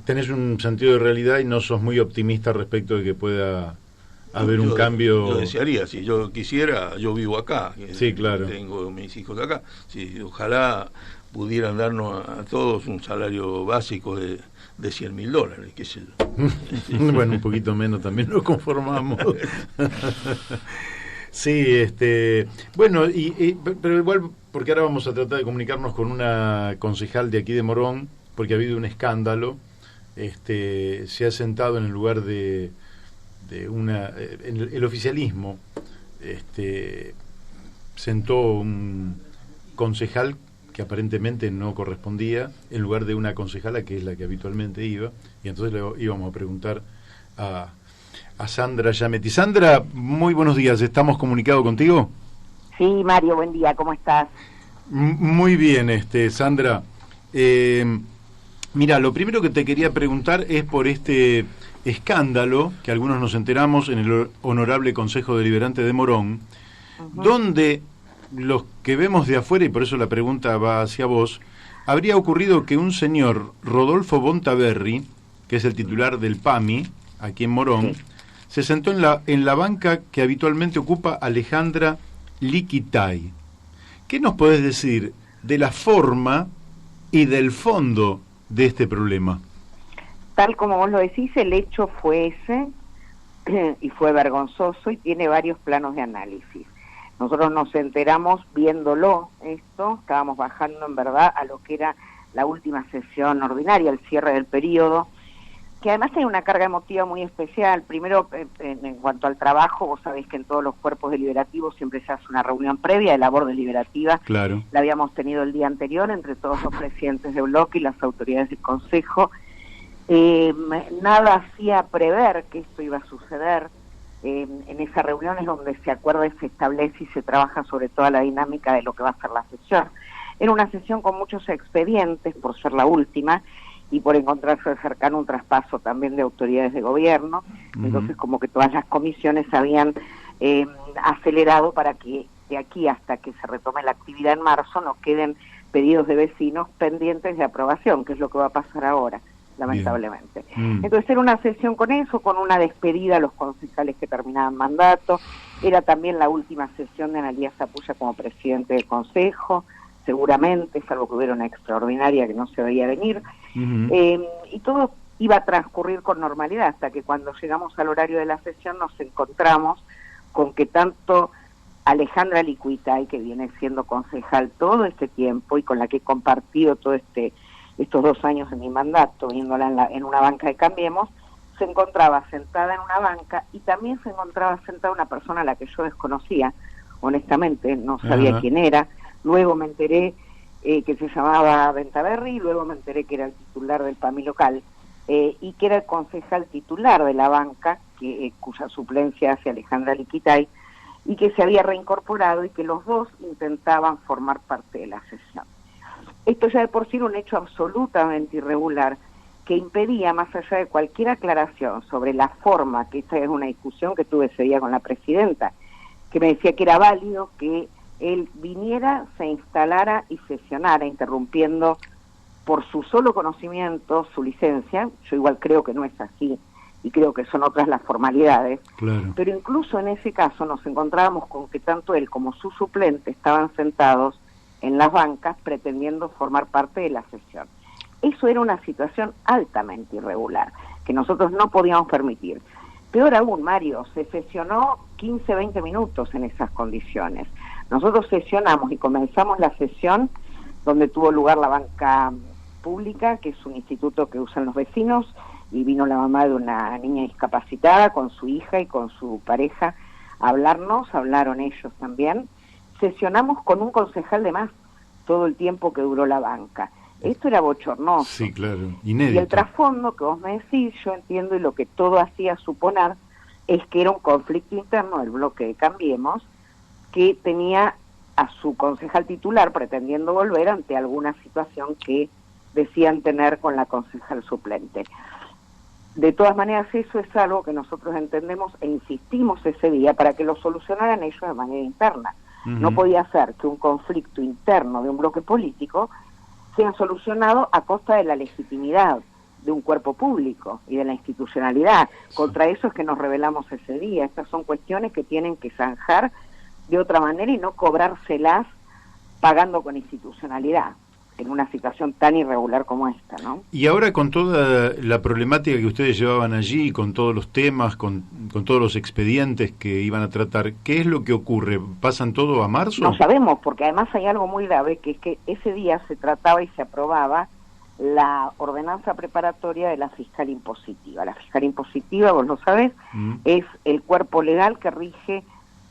tenés un sentido de realidad y no sos muy optimista respecto de que pueda haber un cambio. Yo desearía, si yo quisiera, yo vivo acá. Sí, claro. Tengo mis hijos acá. Sí, ojalá pudieran darnos a todos un salario básico de $100.000, qué sé yo. Bueno, un poquito menos también nos conformamos. Sí, bueno, pero igual, porque ahora vamos a tratar de comunicarnos con una concejal de aquí de Morón, porque ha habido un escándalo. Se ha sentado en el lugar de el oficialismo, sentó un concejal que aparentemente no correspondía, en lugar de una concejala que es la que habitualmente iba, y entonces le íbamos a preguntar a Sandra Giametti. Sandra, muy buenos días, ¿estamos comunicados contigo? Sí, Mario, buen día, ¿cómo estás? Muy bien, Sandra. Mira, lo primero que te quería preguntar es por este escándalo que algunos nos enteramos en el Honorable Consejo Deliberante de Morón, donde los que vemos de afuera, y por eso la pregunta va hacia vos, habría ocurrido que un señor, Rodolfo Bontaberry, que es el titular del PAMI, aquí en Morón, se sentó en la banca que habitualmente ocupa Alejandra Liquitay. ¿Qué nos podés decir de la forma y del fondo de este problema? Tal como vos lo decís, el hecho fue ese y fue vergonzoso y tiene varios planos de análisis. Nosotros nos enteramos viéndolo esto, estábamos bajando en verdad a lo que era la última sesión ordinaria, el cierre del periodo, que además tiene una carga emotiva muy especial. Primero, en cuanto al trabajo, vos sabés que en todos los cuerpos deliberativos siempre se hace una reunión previa de labor deliberativa. Claro. La habíamos tenido el día anterior entre todos los presidentes de bloque y las autoridades del Consejo. Nada hacía prever que esto iba a suceder. En esa reunión es donde se acuerda y se establece y se trabaja sobre toda la dinámica de lo que va a ser la sesión. Era una sesión con muchos expedientes, por ser la última, y por encontrarse cercano un traspaso también de autoridades de gobierno. Entonces como que todas las comisiones habían acelerado para que de aquí hasta que se retome la actividad en marzo no queden pedidos de vecinos pendientes de aprobación, que es lo que va a pasar ahora, lamentablemente. Entonces era una sesión con eso, con una despedida a los concejales que terminaban mandato. Era también la última sesión de Analía Zapulla como presidente del Consejo, seguramente, salvo que hubiera una extraordinaria que no se veía venir. Y todo iba a transcurrir con normalidad hasta que cuando llegamos al horario de la sesión nos encontramos con que tanto Alejandra Liquitay, que viene siendo concejal todo este tiempo y con la que he compartido estos 2 años de mi mandato, viéndola en una banca de Cambiemos, se encontraba sentada en una banca y también se encontraba sentada una persona a la que yo desconocía, honestamente, no sabía quién era. Luego me enteré que se llamaba Bontaberry, y luego me enteré que era el titular del PAMI local, y que era el concejal titular de la banca, cuya suplencia hace Alejandra Liquitay, y que se había reincorporado y que los dos intentaban formar parte de la sesión. Esto ya de por sí era un hecho absolutamente irregular que impedía, más allá de cualquier aclaración sobre la forma, que esta es una discusión que tuve ese día con la presidenta, que me decía que era válido que él viniera, se instalara y sesionara, interrumpiendo por su solo conocimiento su licencia. Yo igual creo que no es así y creo que son otras las formalidades. Claro. Pero incluso en ese caso nos encontrábamos con que tanto él como su suplente estaban sentados en las bancas pretendiendo formar parte de la sesión. Eso era una situación altamente irregular, que nosotros no podíamos permitir. Peor aún, Mario, se sesionó 15, 20 minutos en esas condiciones. Nosotros sesionamos y comenzamos la sesión donde tuvo lugar la banca pública, que es un instituto que usan los vecinos, y vino la mamá de una niña discapacitada con su hija y con su pareja a hablarnos, hablaron ellos también. Sesionamos con un concejal de más todo el tiempo que duró la banca. Esto era bochornoso. Sí, claro, inédito. Y el trasfondo que vos me decís, yo entiendo, y lo que todo hacía suponer es que era un conflicto interno del bloque de Cambiemos, que tenía a su concejal titular pretendiendo volver ante alguna situación que decían tener con la concejal suplente. De todas maneras, eso es algo que nosotros entendemos e insistimos ese día para que lo solucionaran ellos de manera interna. No podía ser que un conflicto interno de un bloque político sea solucionado a costa de la legitimidad de un cuerpo público y de la institucionalidad. Contra eso es que nos rebelamos ese día. Estas son cuestiones que tienen que zanjar de otra manera y no cobrárselas pagando con institucionalidad en una situación tan irregular como esta, ¿no? Y ahora con toda la problemática que ustedes llevaban allí, con todos los temas, con todos los expedientes que iban a tratar, ¿qué es lo que ocurre? ¿Pasan todo a marzo? No sabemos, porque además hay algo muy grave, que es que ese día se trataba y se aprobaba la ordenanza preparatoria de la fiscal impositiva. La fiscal impositiva, vos lo sabés, es el cuerpo legal que rige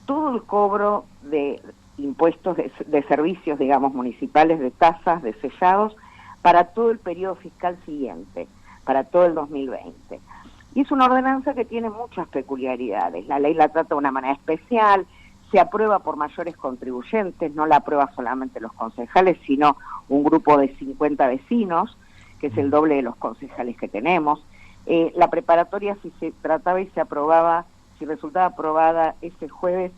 todo el cobro de impuestos de servicios, digamos, municipales, de tasas, de sellados, para todo el periodo fiscal siguiente, para todo el 2020. Y es una ordenanza que tiene muchas peculiaridades. La ley la trata de una manera especial, se aprueba por mayores contribuyentes, no la aprueba solamente los concejales, sino un grupo de 50 vecinos, que es el doble de los concejales que tenemos. La preparatoria, si se trataba y se aprobaba, si resultaba aprobada ese jueves,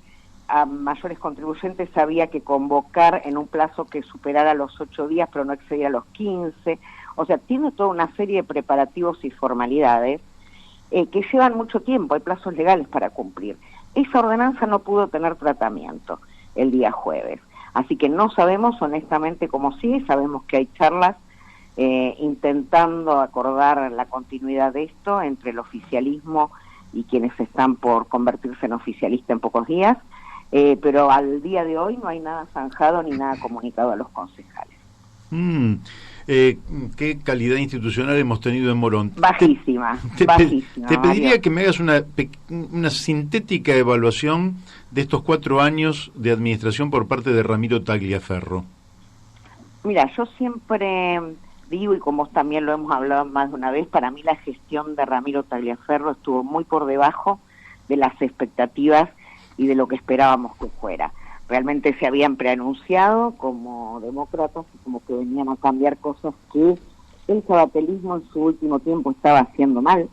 a mayores contribuyentes había que convocar en un plazo que superara los 8 días, pero no excediera los 15. O sea, tiene toda una serie de preparativos y formalidades que llevan mucho tiempo, hay plazos legales para cumplir. Esa ordenanza no pudo tener tratamiento el día jueves, así que no sabemos honestamente cómo sigue, sabemos que hay charlas intentando acordar la continuidad de esto entre el oficialismo y quienes están por convertirse en oficialista en pocos días, pero al día de hoy no hay nada zanjado ni nada comunicado a los concejales. ¿Qué calidad institucional hemos tenido en Morón? Bajísima, bajísima. Te pediría Mario, que me hagas una sintética evaluación de estos 4 años de administración por parte de Ramiro Tagliaferro. Mira, yo siempre digo, y con vos también lo hemos hablado más de una vez, para mí la gestión de Ramiro Tagliaferro estuvo muy por debajo de las expectativas y de lo que esperábamos que fuera. Realmente se habían preanunciado como demócratas y como que venían a cambiar cosas que el sabatelismo en su último tiempo estaba haciendo mal.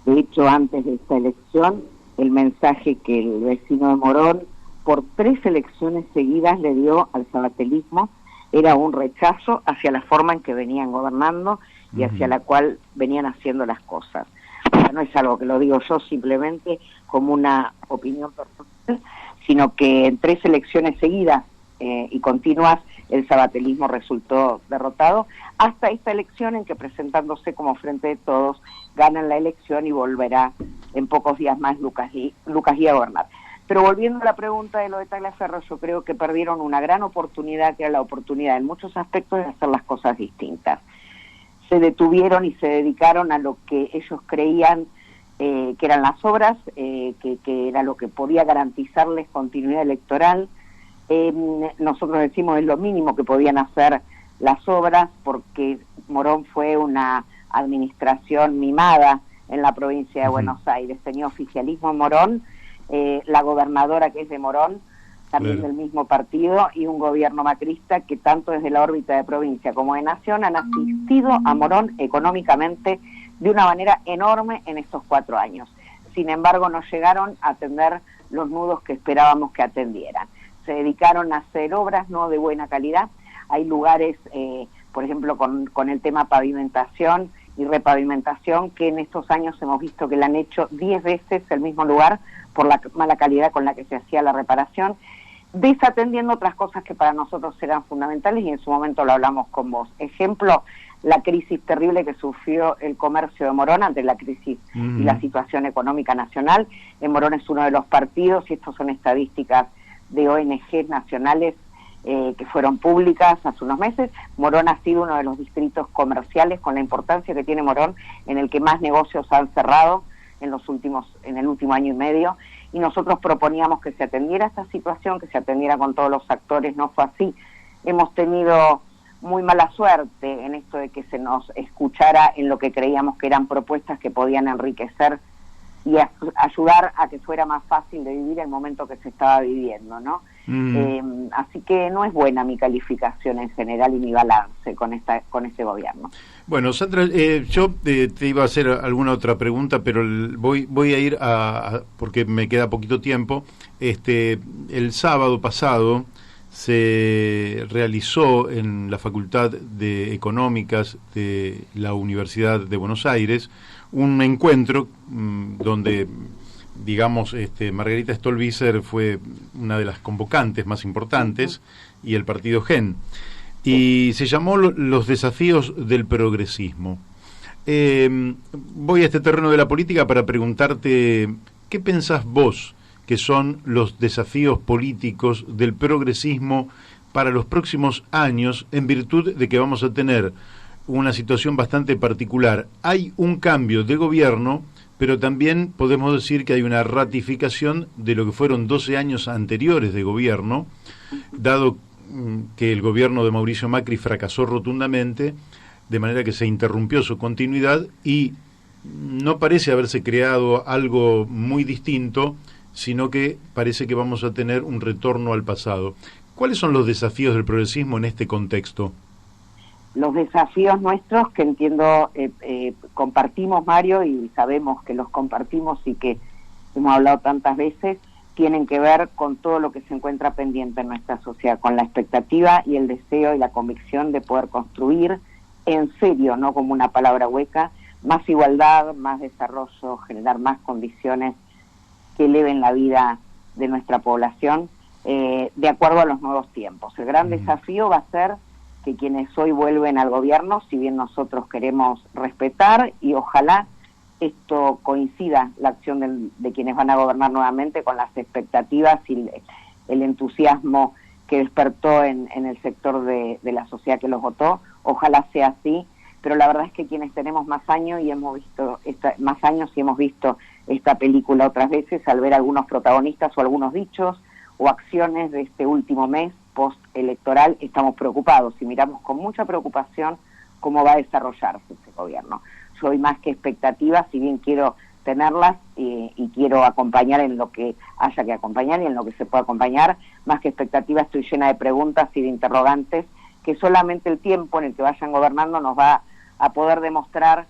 De hecho, antes de esta elección, el mensaje que el vecino de Morón, por 3 elecciones seguidas, le dio al sabatelismo era un rechazo hacia la forma en que venían gobernando y hacia la cual venían haciendo las cosas. O sea, no es algo que lo digo yo simplemente como una opinión personal, sino que en 3 elecciones seguidas y continuas el sabatelismo resultó derrotado, hasta esta elección en que, presentándose como Frente de Todos, ganan la elección y volverá en pocos días más Lucas Guía a gobernar. Pero volviendo a la pregunta de lo de Tagliaferro, yo creo que perdieron una gran oportunidad, que era la oportunidad en muchos aspectos de hacer las cosas distintas. Se detuvieron y se dedicaron a lo que ellos creían que eran las obras, que era lo que podía garantizarles continuidad electoral. Nosotros decimos es lo mínimo que podían hacer las obras, porque Morón fue una administración mimada en la provincia de Buenos Aires. Tenía oficialismo en Morón, la gobernadora que es de Morón, también del mismo partido, y un gobierno macrista que tanto desde la órbita de provincia como de nación han asistido a Morón económicamente de una manera enorme en estos 4 años. Sin embargo, no llegaron a atender los nudos que esperábamos que atendieran. Se dedicaron a hacer obras no de buena calidad. Hay lugares, por ejemplo, con el tema pavimentación y repavimentación, que en estos años hemos visto que le han hecho 10 veces el mismo lugar por la mala calidad con la que se hacía la reparación, desatendiendo otras cosas que para nosotros eran fundamentales, y en su momento lo hablamos con vos. Ejemplo, la crisis terrible que sufrió el comercio de Morón ante la crisis y la situación económica nacional. En Morón es uno de los partidos, y estos son estadísticas de ONG nacionales que fueron públicas hace unos meses. Morón ha sido uno de los distritos comerciales, con la importancia que tiene Morón, en el que más negocios han cerrado en el último año y medio, y nosotros proponíamos que se atendiera esta situación, que se atendiera con todos los actores. No fue así. Hemos tenido muy mala suerte en esto de que se nos escuchara en lo que creíamos que eran propuestas que podían enriquecer y ayudar a que fuera más fácil de vivir el momento que se estaba viviendo, ¿no? Así que no es buena mi calificación en general y mi balance con este gobierno. Bueno, Sandra, yo te iba a hacer alguna otra pregunta, pero voy a ir porque me queda poquito tiempo. El sábado pasado se realizó en la Facultad de Económicas de la Universidad de Buenos Aires un encuentro donde, digamos, Margarita Stolbizer fue una de las convocantes más importantes, y el partido GEN, y se llamó Los desafíos del progresismo. Voy a este terreno de la política para preguntarte, ¿qué pensás vos que son los desafíos políticos del progresismo para los próximos años, en virtud de que vamos a tener una situación bastante particular? Hay un cambio de gobierno, pero también podemos decir que hay una ratificación de lo que fueron 12 años anteriores de gobierno, dado que el gobierno de Mauricio Macri fracasó rotundamente, de manera que se interrumpió su continuidad y no parece haberse creado algo muy distinto, sino que parece que vamos a tener un retorno al pasado. ¿Cuáles son los desafíos del progresismo en este contexto? Los desafíos nuestros, que entiendo compartimos, Mario, y sabemos que los compartimos y que hemos hablado tantas veces, tienen que ver con todo lo que se encuentra pendiente en nuestra sociedad, con la expectativa y el deseo y la convicción de poder construir en serio, no como una palabra hueca, más igualdad, más desarrollo, generar más condiciones que eleven la vida de nuestra población de acuerdo a los nuevos tiempos. El gran desafío va a ser que quienes hoy vuelven al gobierno, si bien nosotros queremos respetar y ojalá esto coincida, la acción de quienes van a gobernar nuevamente, con las expectativas y el entusiasmo que despertó en el sector de la sociedad que los votó, ojalá sea así, pero la verdad es que quienes tenemos más años y hemos visto esta película otras veces, al ver algunos protagonistas o algunos dichos o acciones de este último mes postelectoral, estamos preocupados y miramos con mucha preocupación cómo va a desarrollarse ese gobierno. Soy más que expectativas, si bien quiero tenerlas y quiero acompañar en lo que haya que acompañar y en lo que se pueda acompañar, más que expectativas estoy llena de preguntas y de interrogantes que solamente el tiempo en el que vayan gobernando nos va a poder demostrar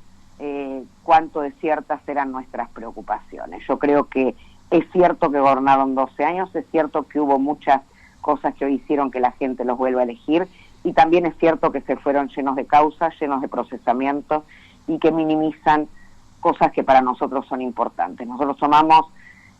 cuánto de ciertas eran nuestras preocupaciones. Yo creo que es cierto que gobernaron 12 años, es cierto que hubo muchas cosas que hoy hicieron que la gente los vuelva a elegir, y también es cierto que se fueron llenos de causas, llenos de procesamientos, y que minimizan cosas que para nosotros son importantes. Nosotros tomamos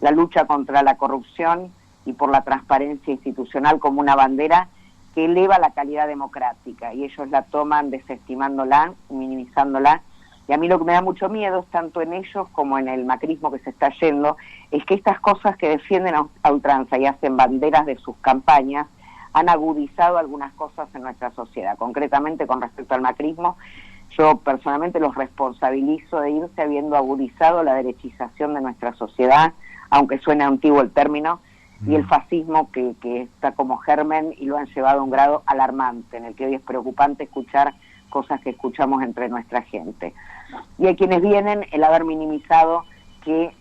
la lucha contra la corrupción y por la transparencia institucional como una bandera que eleva la calidad democrática, y ellos la toman desestimándola, minimizándola. Y a mí lo que me da mucho miedo, tanto en ellos como en el macrismo que se está yendo, es que estas cosas que defienden a ultranza y hacen banderas de sus campañas han agudizado algunas cosas en nuestra sociedad. Concretamente, con respecto al macrismo, yo personalmente los responsabilizo de irse habiendo agudizado la derechización de nuestra sociedad, aunque suene antiguo el término, y el fascismo que está como germen y lo han llevado a un grado alarmante, en el que hoy es preocupante escuchar cosas que escuchamos entre nuestra gente. Y hay quienes vienen el haber minimizado que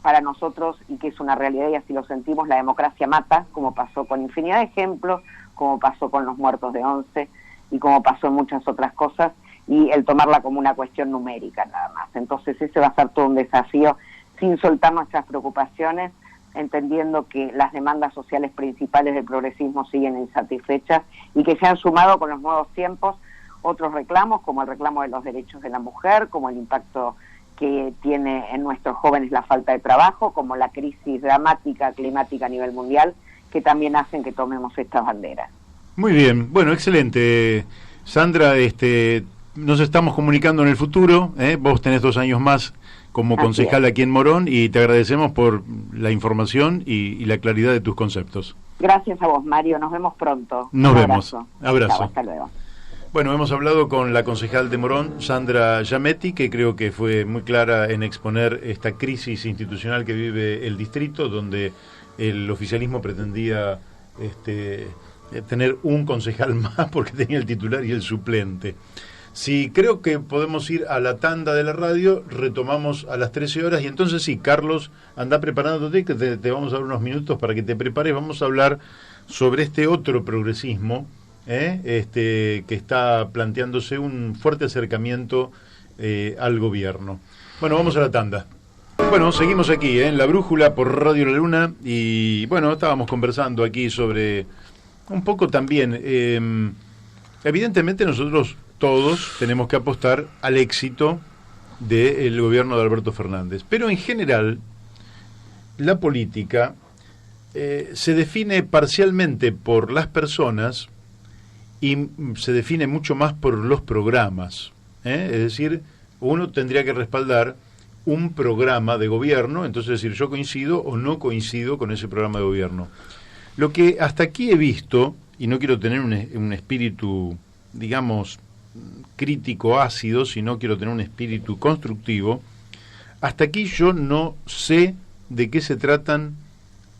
para nosotros, y que es una realidad y así lo sentimos, la democracia mata, como pasó con infinidad de ejemplos, como pasó con los muertos de 11 y como pasó en muchas otras cosas, y el tomarla como una cuestión numérica nada más. Entonces ese va a ser todo un desafío, sin soltar nuestras preocupaciones, entendiendo que las demandas sociales principales del progresismo siguen insatisfechas y que se han sumado con los nuevos tiempos otros reclamos, como el reclamo de los derechos de la mujer, como el impacto que tiene en nuestros jóvenes la falta de trabajo, como la crisis dramática climática a nivel mundial, que también hacen que tomemos estas banderas. Muy bien, bueno, excelente. Sandra, nos estamos comunicando en el futuro, vos tenés 2 años más como concejal aquí en Morón y te agradecemos por la información y la claridad de tus conceptos. Gracias a vos, Mario, nos vemos pronto. Nos vemos. Abrazo. Chao, hasta luego. Bueno, hemos hablado con la concejal de Morón, Sandra Giametti, que creo que fue muy clara en exponer esta crisis institucional que vive el distrito, donde el oficialismo pretendía tener un concejal más porque tenía el titular y el suplente. Si creo que podemos ir a la tanda de la radio, retomamos a las 13 horas y entonces sí, Carlos, anda preparándote, que te vamos a dar unos minutos para que te prepares. Vamos a hablar sobre este otro progresismo, que está planteándose un fuerte acercamiento al gobierno. Bueno, vamos a la tanda. Bueno, seguimos aquí en La Brújula por Radio La Luna y bueno, estábamos conversando aquí sobre un poco también, evidentemente nosotros todos tenemos que apostar al éxito del gobierno de Alberto Fernández, pero en general la política se define parcialmente por las personas y se define mucho más por los programas, es decir, uno tendría que respaldar un programa de gobierno, entonces decir yo coincido o no coincido con ese programa de gobierno. Lo que hasta aquí he visto, y no quiero tener un espíritu, digamos, crítico ácido, sino quiero tener un espíritu constructivo, hasta aquí yo no sé de qué se tratan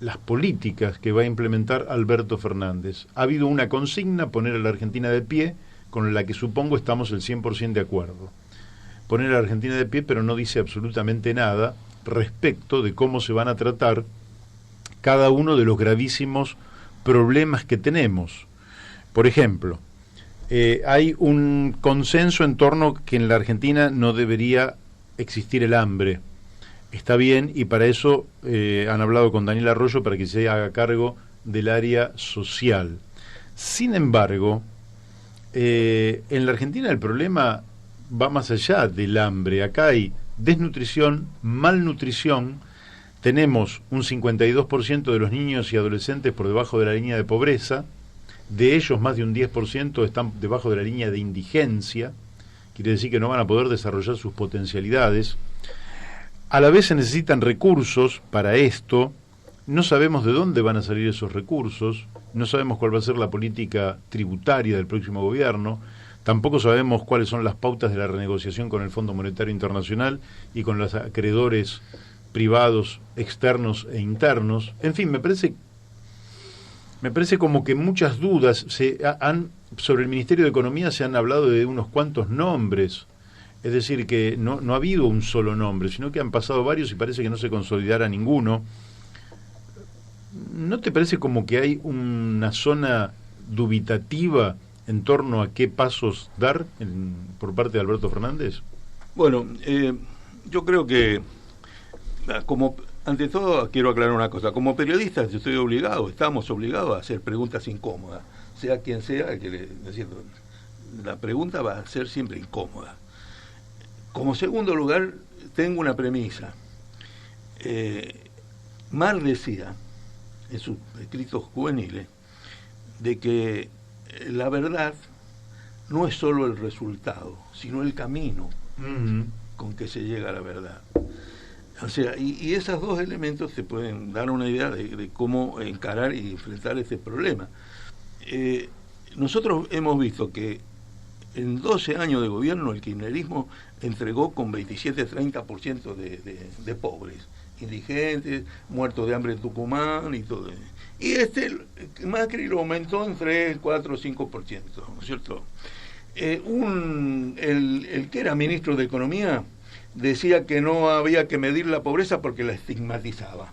las políticas que va a implementar Alberto Fernández. Ha habido una consigna, poner a la Argentina de pie, con la que supongo estamos el 100% de acuerdo. Poner a la Argentina de pie, pero no dice absolutamente nada respecto de cómo se van a tratar cada uno de los gravísimos problemas que tenemos. Por ejemplo, hay un consenso en torno que en la Argentina no debería existir el hambre. Está bien, y para eso han hablado con Daniel Arroyo para que se haga cargo del área social. Sin embargo, en la Argentina el problema va más allá del hambre. Acá hay desnutrición, malnutrición. Tenemos un 52% de los niños y adolescentes por debajo de la línea de pobreza. De ellos más de un 10% están debajo de la línea de indigencia. Quiere decir que no van a poder desarrollar sus potencialidades. A la vez se necesitan recursos para esto. No sabemos de dónde van a salir esos recursos. No sabemos cuál va a ser la política tributaria del próximo gobierno. Tampoco sabemos cuáles son las pautas de la renegociación con el Fondo Monetario Internacional y con los acreedores privados, externos e internos. En fin, me parece como que muchas dudas sobre el Ministerio de Economía. Se han hablado de unos cuantos nombres. Es decir, que no ha habido un solo nombre, sino que han pasado varios y parece que no se consolidará ninguno. ¿No te parece como que hay una zona dubitativa en torno a qué pasos dar por parte de Alberto Fernández? Bueno, yo creo que, ante todo, quiero aclarar una cosa. Como periodista estamos obligados a hacer preguntas incómodas, sea quien sea, la pregunta va a ser siempre incómoda. Como segundo lugar, tengo una premisa. Marx decía, en sus escritos juveniles, de que la verdad no es solo el resultado, sino el camino con que se llega a la verdad. O sea, y esos dos elementos te pueden dar una idea de cómo encarar y enfrentar este problema. Nosotros hemos visto que en 12 años de gobierno el kirchnerismo entregó con 27-30% de pobres, indigentes, muertos de hambre en Tucumán y todo. Y Macri lo aumentó en 3, 4, 5%, ¿no es cierto? El que era ministro de Economía decía que no había que medir la pobreza porque la estigmatizaba.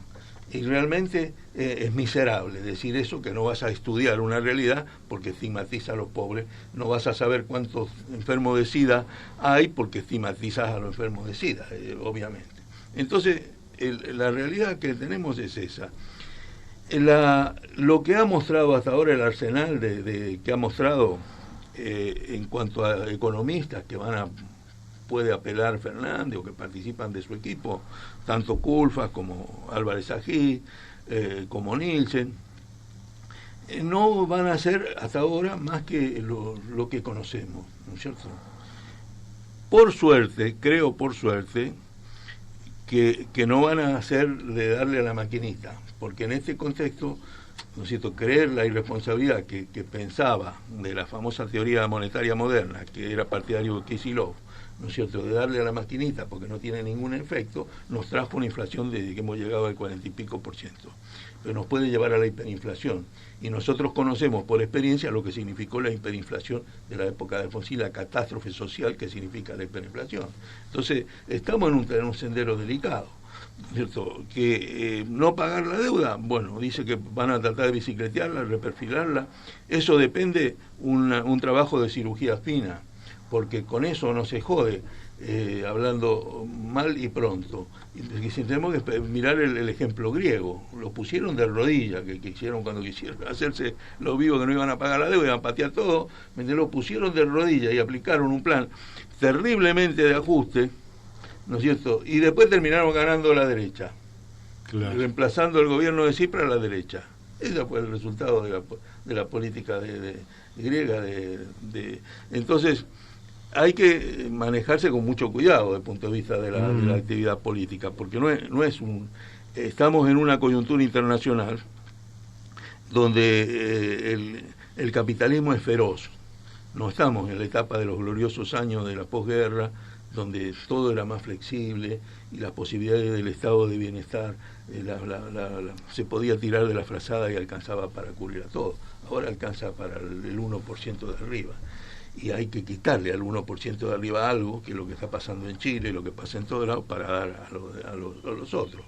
Y realmente es miserable decir eso, que no vas a estudiar una realidad porque estigmatiza a los pobres, no vas a saber cuántos enfermos de SIDA hay porque estigmatizas a los enfermos de SIDA, obviamente. Entonces, la realidad que tenemos es esa. Lo que ha mostrado hasta ahora el arsenal que ha mostrado en cuanto a economistas que puede apelar Fernández o que participan de su equipo, tanto Culfas como Álvarez Ají, como Nielsen, no van a ser hasta ahora más que lo que conocemos, ¿no es cierto? Por suerte, creo por suerte, que no van a hacer de darle a la maquinita, porque en este contexto, ¿no es cierto?, creer la irresponsabilidad que pensaba de la famosa teoría monetaria moderna, que era partidario de Kicillof, ¿no es cierto?, de darle a la maquinita porque no tiene ningún efecto, nos trajo una inflación de que hemos llegado al 40 y pico %. Pero nos puede llevar a la hiperinflación. Y nosotros conocemos por experiencia lo que significó la hiperinflación de la época de Alfonsín, la catástrofe social que significa la hiperinflación. Entonces, estamos en un sendero delicado, ¿cierto? Que no pagar la deuda, bueno, dice que van a tratar de bicicletearla, reperfilarla. Eso depende un trabajo de cirugía fina, porque con eso no se jode, hablando mal y pronto. Y si tenemos que mirar el ejemplo griego, lo pusieron de rodillas, que hicieron cuando quisieron hacerse los vivos que no iban a pagar la deuda, iban a patear todo, lo pusieron de rodillas y aplicaron un plan terriblemente de ajuste, ¿no es cierto? Y después terminaron ganando la derecha, claro, reemplazando el gobierno de Tsipras a la derecha. Ese fue el resultado de la política griega. Entonces, hay que manejarse con mucho cuidado desde el punto de vista de la actividad política, porque estamos en una coyuntura internacional donde el capitalismo es feroz. No estamos en la etapa de los gloriosos años de la posguerra, donde todo era más flexible y las posibilidades del estado de bienestar se podía tirar de la frazada y alcanzaba para cubrir a todo. Ahora alcanza para el 1% de arriba. Y hay que quitarle al 1% de arriba algo, que es lo que está pasando en Chile, lo que pasa en todos lados, para dar a los otros.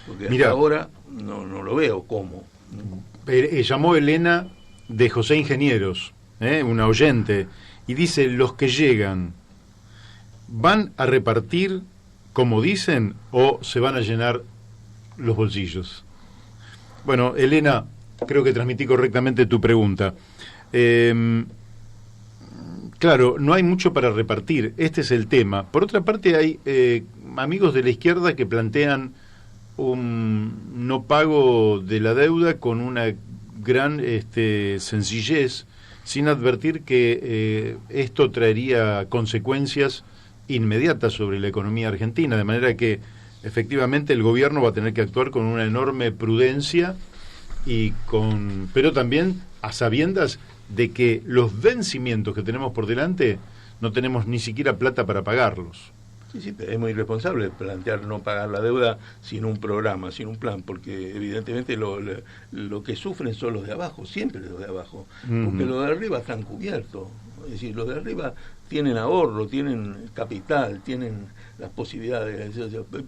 Porque hasta ahora no lo veo cómo. Llamó Elena de José Ingenieros, una oyente, y dice: los que llegan, ¿van a repartir como dicen o se van a llenar los bolsillos? Bueno, Elena, creo que transmití correctamente tu pregunta. Claro, no hay mucho para repartir, este es el tema. Por otra parte, hay amigos de la izquierda que plantean un no pago de la deuda con una gran sencillez, sin advertir que esto traería consecuencias inmediatas sobre la economía argentina, de manera que efectivamente el gobierno va a tener que actuar con una enorme prudencia pero también a sabiendas de que los vencimientos que tenemos por delante no tenemos ni siquiera plata para pagarlos. Sí, pero es muy irresponsable plantear no pagar la deuda sin un programa, sin un plan, porque evidentemente lo que sufren son los de abajo, siempre los de abajo, porque los de arriba están cubiertos. Es decir, los de arriba tienen ahorro, tienen capital, tienen las posibilidades.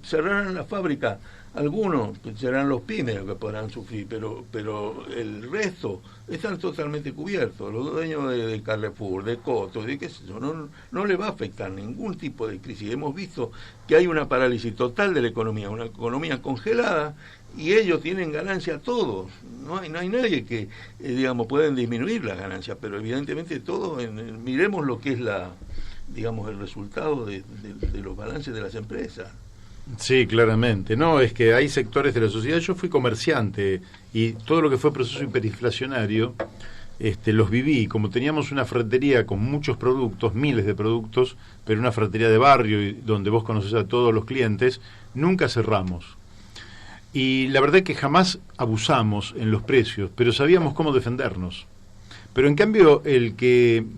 Cerrarán la fábrica, algunos serán los pymes los que podrán sufrir, pero el resto están totalmente cubiertos. Los dueños de Carrefour, de Coto, de qué sé yo, no le va a afectar ningún tipo de crisis. Hemos visto que hay una parálisis total de la economía, una economía congelada, y ellos tienen ganancia todos. No hay nadie que, pueden disminuir las ganancias, pero evidentemente todos, miremos lo que es el resultado de los balances de las empresas. Sí, claramente. No, es que hay sectores de la sociedad. Yo fui comerciante y todo lo que fue proceso hiperinflacionario los viví. Como teníamos una ferretería con muchos productos, miles de productos, pero una ferretería de barrio y donde vos conocés a todos los clientes, nunca cerramos. Y la verdad es que jamás abusamos en los precios, pero sabíamos cómo defendernos. Pero en cambio,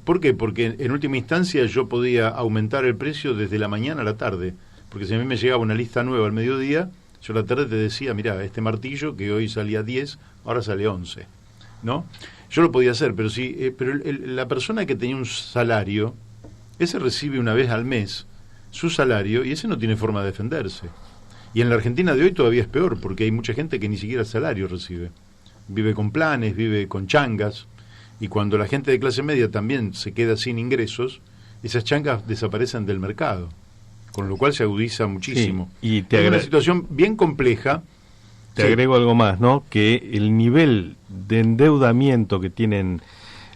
¿por qué? Porque en última instancia yo podía aumentar el precio desde la mañana a la tarde. Porque si a mí me llegaba una lista nueva al mediodía, yo a la tarde te decía: mirá, este martillo que hoy salía 10, ahora sale 11, ¿no? Yo lo podía hacer, pero la persona que tenía un salario, ese recibe una vez al mes su salario y ese no tiene forma de defenderse. Y en la Argentina de hoy todavía es peor, porque hay mucha gente que ni siquiera salario recibe. Vive con planes, vive con changas, y cuando la gente de clase media también se queda sin ingresos, esas changas desaparecen del mercado. Con lo cual se agudiza muchísimo. Sí, y es una situación bien compleja. Te agrego algo más, ¿no? Que el nivel de endeudamiento que tienen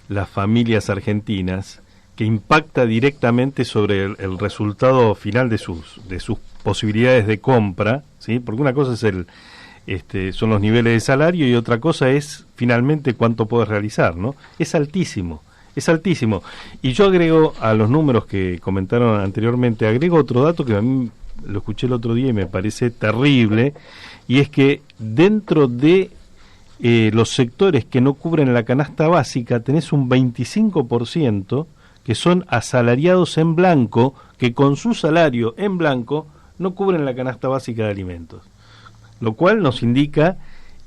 las familias argentinas, que impacta directamente sobre el resultado final de sus posibilidades de compra, ¿sí? Porque una cosa es son los niveles de salario y otra cosa es finalmente cuánto puedes realizar, ¿no? Es altísimo. Es altísimo. Y yo agrego a los números que comentaron anteriormente, agrego otro dato que a mí lo escuché el otro día y me parece terrible, y es que dentro de los sectores que no cubren la canasta básica tenés un 25% que son asalariados en blanco, que con su salario en blanco no cubren la canasta básica de alimentos. Lo cual nos indica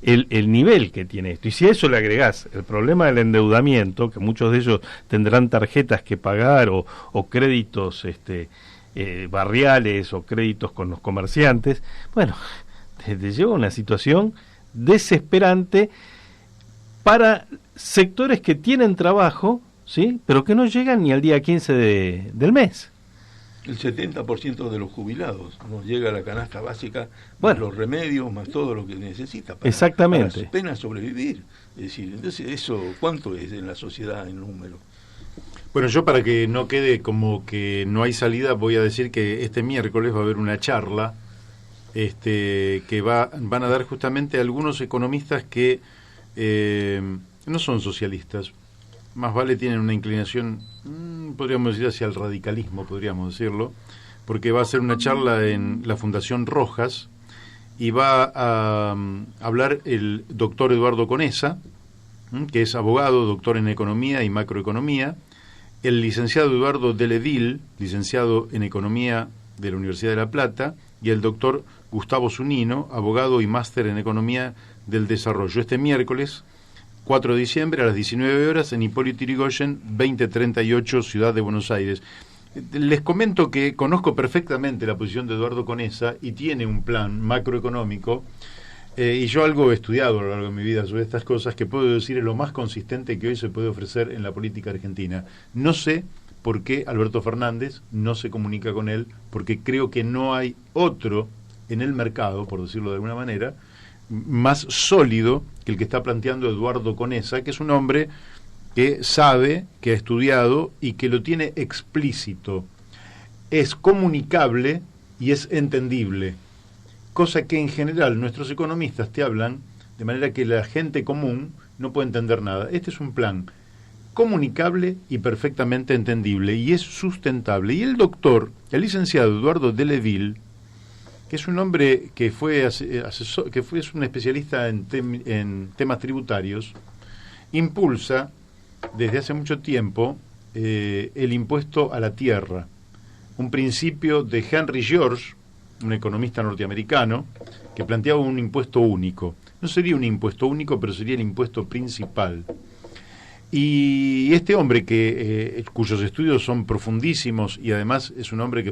el nivel que tiene esto. Y si a eso le agregás el problema del endeudamiento, que muchos de ellos tendrán tarjetas que pagar o créditos barriales o créditos con los comerciantes, bueno, te lleva a una situación desesperante para sectores que tienen trabajo, ¿sí? Pero que no llegan ni al día 15 del mes. El 70% de los jubilados nos llega a la canasta básica, más los remedios, más todo lo que necesita para apenas sobrevivir. Es decir, entonces eso, ¿cuánto es en la sociedad en número? Bueno, yo para que no quede como que no hay salida, voy a decir que este miércoles va a haber una charla que van a dar justamente algunos economistas que no son socialistas, más vale tienen una inclinación, podríamos decir, hacia el radicalismo, podríamos decirlo, porque va a ser una charla en la Fundación Rojas y va a hablar el doctor Eduardo Conesa, que es abogado, doctor en economía y macroeconomía, el licenciado Eduardo Deledil, licenciado en Economía de la Universidad de La Plata, y el doctor Gustavo Zunino, abogado y máster en Economía del Desarrollo. Este miércoles 4 de diciembre a las 19 horas en Hipólito Yrigoyen, 2038, Ciudad de Buenos Aires. Les comento que conozco perfectamente la posición de Eduardo Conesa y tiene un plan macroeconómico, y yo algo he estudiado a lo largo de mi vida sobre estas cosas, que puedo decir es lo más consistente que hoy se puede ofrecer en la política argentina. No sé por qué Alberto Fernández no se comunica con él, porque creo que no hay otro en el mercado, por decirlo de alguna manera, más sólido que el que está planteando Eduardo Conesa, que es un hombre que sabe, que ha estudiado y que lo tiene explícito. Es comunicable y es entendible, cosa que en general nuestros economistas te hablan de manera que la gente común no puede entender nada. Este es un plan comunicable y perfectamente entendible, y es sustentable. Y el doctor, el licenciado Eduardo Deledil, que es un hombre que fue asesor, es un especialista en temas tributarios, impulsa desde hace mucho tiempo el impuesto a la tierra, un principio de Henry George, un economista norteamericano, que planteaba un impuesto único. No sería un impuesto único, pero sería el impuesto principal. Y este hombre, cuyos estudios son profundísimos, y además es un hombre que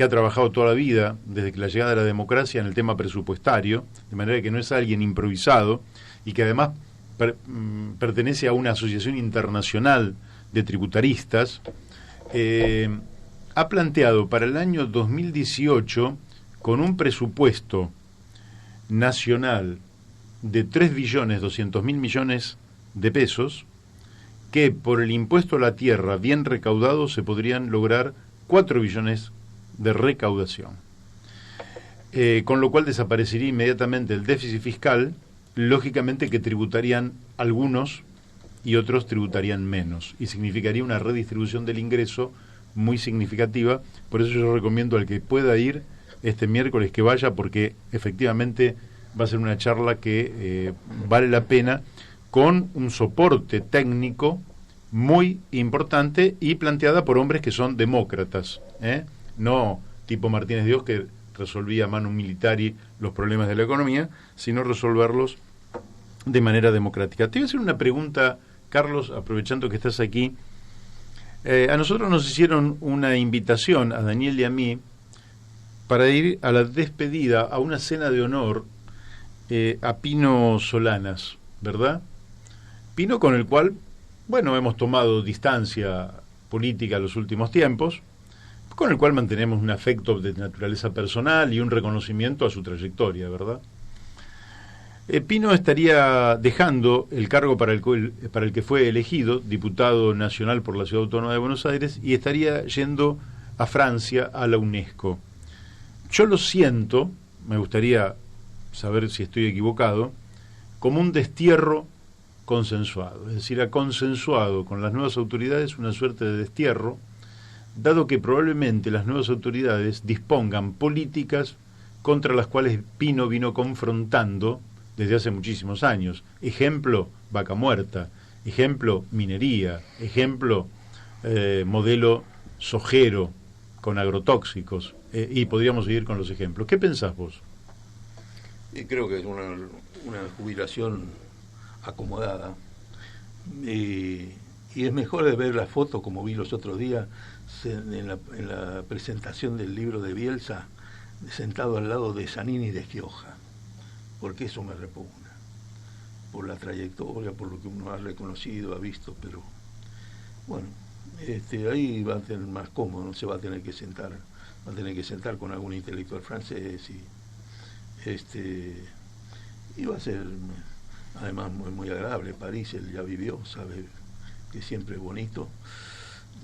ha trabajado toda la vida, desde que la llegada de la democracia, en el tema presupuestario, de manera que no es alguien improvisado, y que además pertenece a una asociación internacional de tributaristas, ha planteado para el año 2018, con un presupuesto nacional de 3.200.000 millones de pesos, que por el impuesto a la tierra bien recaudado se podrían lograr 4 billones de recaudación, con lo cual desaparecería inmediatamente el déficit fiscal. Lógicamente que tributarían algunos y otros tributarían menos, y significaría una redistribución del ingreso muy significativa. Por eso yo recomiendo al que pueda ir este miércoles que vaya, porque efectivamente va a ser una charla que vale la pena, con un soporte técnico muy importante y planteada por hombres que son demócratas, no tipo Martínez Dios, que resolvía manu militari los problemas de la economía, sino resolverlos de manera democrática. Te voy a hacer una pregunta, Carlos, aprovechando que estás aquí. A nosotros nos hicieron una invitación, a Daniel y a mí, para ir a la despedida, a una cena de honor a Pino Solanas, ¿verdad? Pino, con el cual, bueno, hemos tomado distancia política en los últimos tiempos, con el cual mantenemos un afecto de naturaleza personal y un reconocimiento a su trayectoria, ¿verdad? Pino estaría dejando el cargo para el que fue elegido, diputado nacional por la Ciudad Autónoma de Buenos Aires, y estaría yendo a Francia, a la UNESCO. Yo lo siento, me gustaría saber si estoy equivocado, como un destierro consensuado. Es decir, ha consensuado con las nuevas autoridades una suerte de destierro, dado que probablemente las nuevas autoridades dispongan políticas contra las cuales Pino vino confrontando desde hace muchísimos años. Ejemplo, vaca muerta. Ejemplo, minería. Ejemplo, modelo sojero con agrotóxicos. Y podríamos seguir con los ejemplos. ¿Qué pensás vos? Y creo que es una jubilación acomodada. Y es mejor de ver la foto, como vi los otros días en la presentación del libro de Bielsa, sentado al lado de Zanini y de Gioja, porque eso me repugna, por la trayectoria, por lo que uno ha reconocido, ha visto, pero bueno, ahí va a tener más cómodo, no se va a tener que sentar, con algún intelectual francés y va a ser además muy, muy agradable. París, él ya vivió, sabe que siempre es bonito.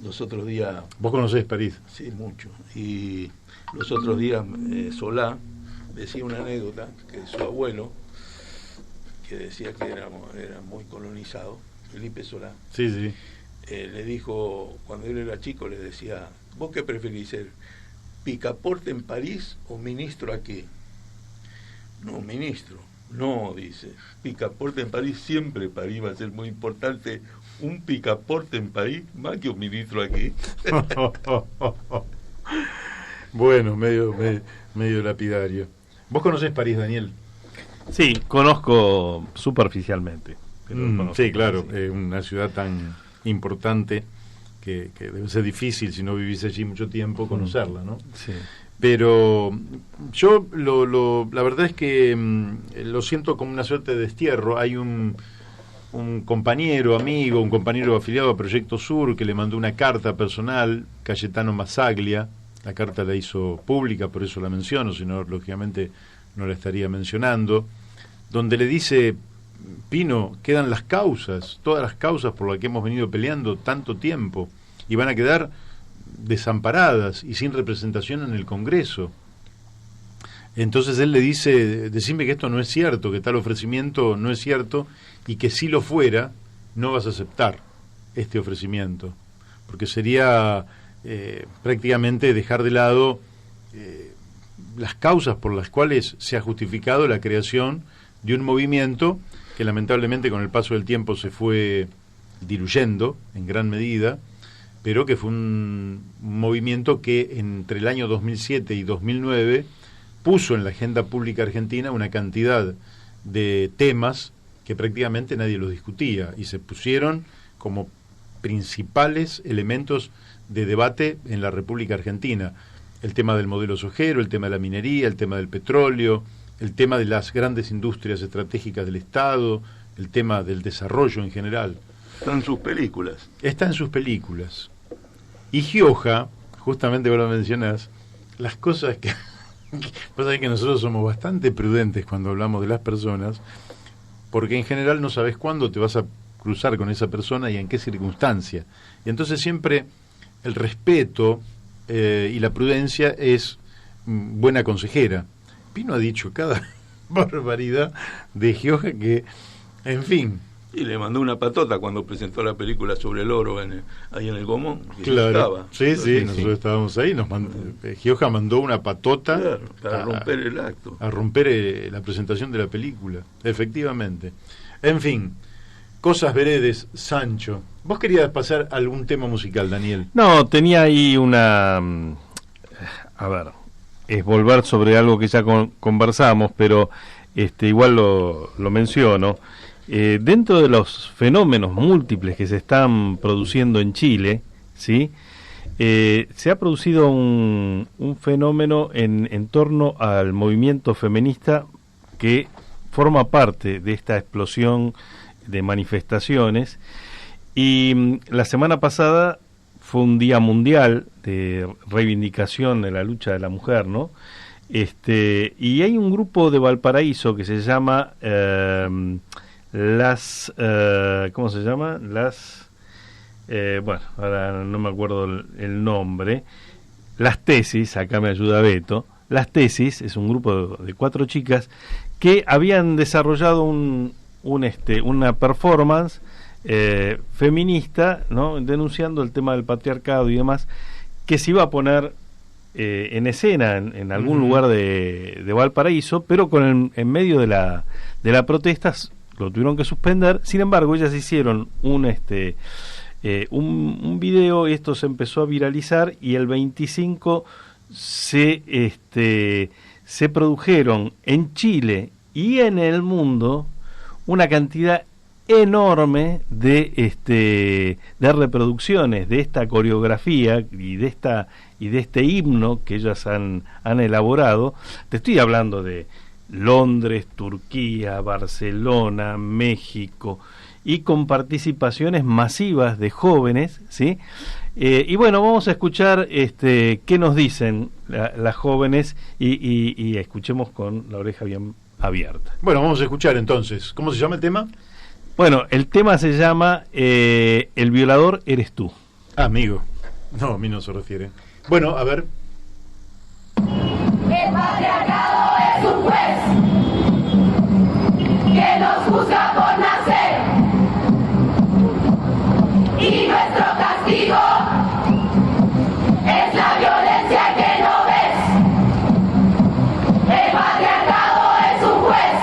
Los otros días... ¿Vos conocés París? Sí, mucho. Y los otros días Solá decía una anécdota, que su abuelo, que decía que era muy colonizado, Felipe Solá, sí. Le dijo, cuando él era chico, le decía, ¿vos qué preferís ser? ¿Picaporte en París o ministro aquí? No, ministro. No, dice, picaporte en París, siempre París va a ser muy importante. Un picaporte en París, más que un ministro aquí. Bueno, medio lapidario. ¿Vos conocés París, Daniel? Sí, conozco superficialmente. Pero sí, claro, una ciudad tan importante que debe ser difícil, si no vivís allí mucho tiempo, conocerla, ¿no? Sí. Pero yo la verdad es que lo siento como una suerte de destierro. Hay un compañero, amigo, un compañero afiliado a Proyecto Sur que le mandó una carta personal, Cayetano Massaglia. La carta la hizo pública, por eso la menciono, si no, lógicamente no la estaría mencionando, donde le dice: Pino, quedan las causas, todas las causas por las que hemos venido peleando tanto tiempo, y van a quedar desamparadas y sin representación en el Congreso. Entonces él le dice: decime que esto no es cierto, que tal ofrecimiento no es cierto, y que si lo fuera, no vas a aceptar este ofrecimiento, porque sería prácticamente dejar de lado las causas por las cuales se ha justificado la creación de un movimiento que lamentablemente con el paso del tiempo se fue diluyendo en gran medida, pero que fue un movimiento que entre el año 2007 y 2009 puso en la agenda pública argentina una cantidad de temas que prácticamente nadie los discutía y se pusieron como principales elementos de debate en la República Argentina. El tema del modelo sojero, el tema de la minería, el tema del petróleo, el tema de las grandes industrias estratégicas del Estado, el tema del desarrollo en general. Está en sus películas. Está en sus películas. Y Gioja, justamente vos lo mencionás, las cosas que... Vos sabés que nosotros somos bastante prudentes cuando hablamos de las personas, porque en general no sabés cuándo te vas a cruzar con esa persona y en qué circunstancia. Y entonces siempre el respeto y la prudencia es buena consejera. Pino ha dicho cada barbaridad de Gioja que, en fin... Y le mandó una patota cuando presentó la película sobre el oro ahí en el Gomón. Claro, sí, nosotros estábamos ahí. Gioja mandó una patota, claro, para romper el acto. A romper la presentación de la película, efectivamente. En fin, cosas veredes, Sancho. ¿Vos querías pasar algún tema musical, Daniel? No, tenía ahí una... A ver, es volver sobre algo que ya conversamos, pero igual lo menciono. Dentro de los fenómenos múltiples que se están produciendo en Chile, ¿sí? Se ha producido un fenómeno en torno al movimiento feminista que forma parte de esta explosión de manifestaciones, y la semana pasada fue un día mundial de reivindicación de la lucha de la mujer, ¿no? Y hay un grupo de Valparaíso que se llama ¿cómo se llama? Bueno, ahora no me acuerdo el nombre. Las Tesis, acá me ayuda Beto. Las Tesis es un grupo de 4 chicas que habían desarrollado una performance feminista, ¿no? Denunciando el tema del patriarcado y demás, que se iba a poner en escena en algún lugar de Valparaíso, pero en medio de la protesta lo tuvieron que suspender. Sin embargo, ellas hicieron un video, y esto se empezó a viralizar, y el 25 se produjeron en Chile y en el mundo una cantidad enorme de reproducciones de esta coreografía y de este himno que ellas han elaborado. Te estoy hablando de Londres, Turquía, Barcelona, México, y con participaciones masivas de jóvenes, ¿sí? Y bueno, vamos a escuchar qué nos dicen las jóvenes y escuchemos con la oreja bien abierta. Bueno, vamos a escuchar entonces. ¿Cómo se llama el tema? Bueno, el tema se llama El violador eres tú. Amigo. No, a mí no se refiere. Bueno, a ver. El patriarcado es un juez que nos juzga por nacer, y nuestro castigo es la violencia que no ves. El patriarcado es un juez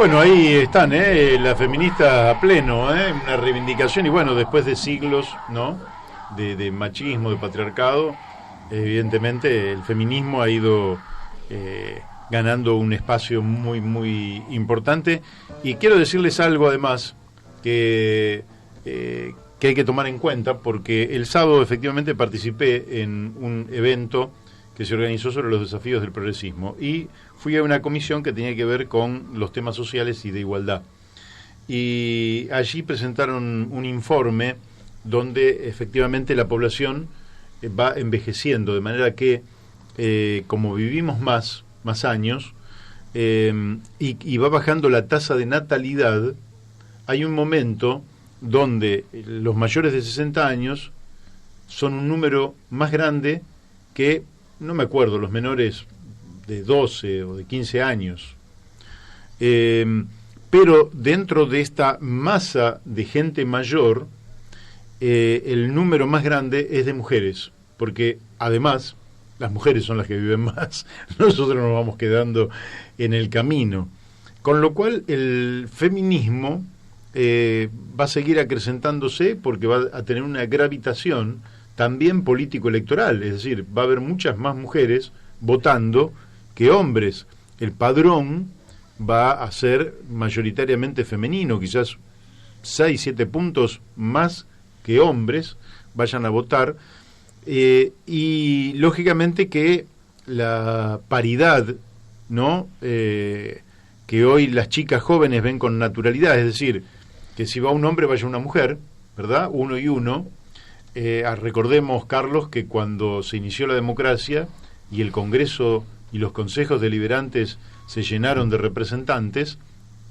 Bueno, ahí están, las feministas a pleno, una reivindicación, y bueno, después de siglos, ¿no?, de machismo, de patriarcado, evidentemente el feminismo ha ido ganando un espacio muy, muy importante. Y quiero decirles algo además que hay que tomar en cuenta, porque el sábado efectivamente participé en un evento que se organizó sobre los desafíos del progresismo, y fui a una comisión que tenía que ver con los temas sociales y de igualdad. Y allí presentaron un informe donde efectivamente la población va envejeciendo, de manera que como vivimos más años y va bajando la tasa de natalidad, hay un momento donde los mayores de 60 años son un número más grande que, no me acuerdo, los menores de 12 o de 15 años. Pero dentro de esta masa de gente mayor, el número más grande es de mujeres, porque además las mujeres son las que viven más, nosotros nos vamos quedando en el camino. Con lo cual el feminismo va a seguir acrecentándose, porque va a tener una gravitación también político-electoral, es decir, va a haber muchas más mujeres votando que hombres. El padrón va a ser mayoritariamente femenino, quizás 6-7 puntos más que hombres vayan a votar, y lógicamente que la paridad, ¿no?, que hoy las chicas jóvenes ven con naturalidad, es decir, que si va un hombre vaya una mujer, ¿verdad?, 1 y 1. Recordemos, Carlos, que cuando se inició la democracia y el Congreso y los consejos deliberantes se llenaron de representantes,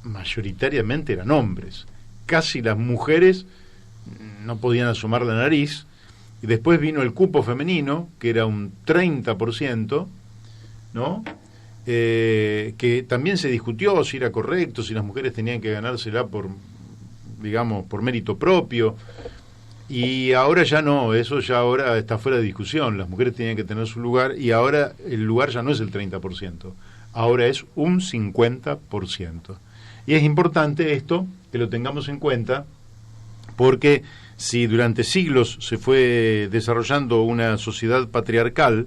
mayoritariamente eran hombres. Casi las mujeres no podían asomar la nariz. Y después vino el cupo femenino, que era un 30%, ¿no?, que también se discutió si era correcto, si las mujeres tenían que ganársela por, digamos, por mérito propio. Y ahora ya no, eso ya ahora está fuera de discusión. Las mujeres tenían que tener su lugar, y ahora el lugar ya no es el 30%, ahora es un 50%. Y es importante esto, que lo tengamos en cuenta, porque si durante siglos se fue desarrollando una sociedad patriarcal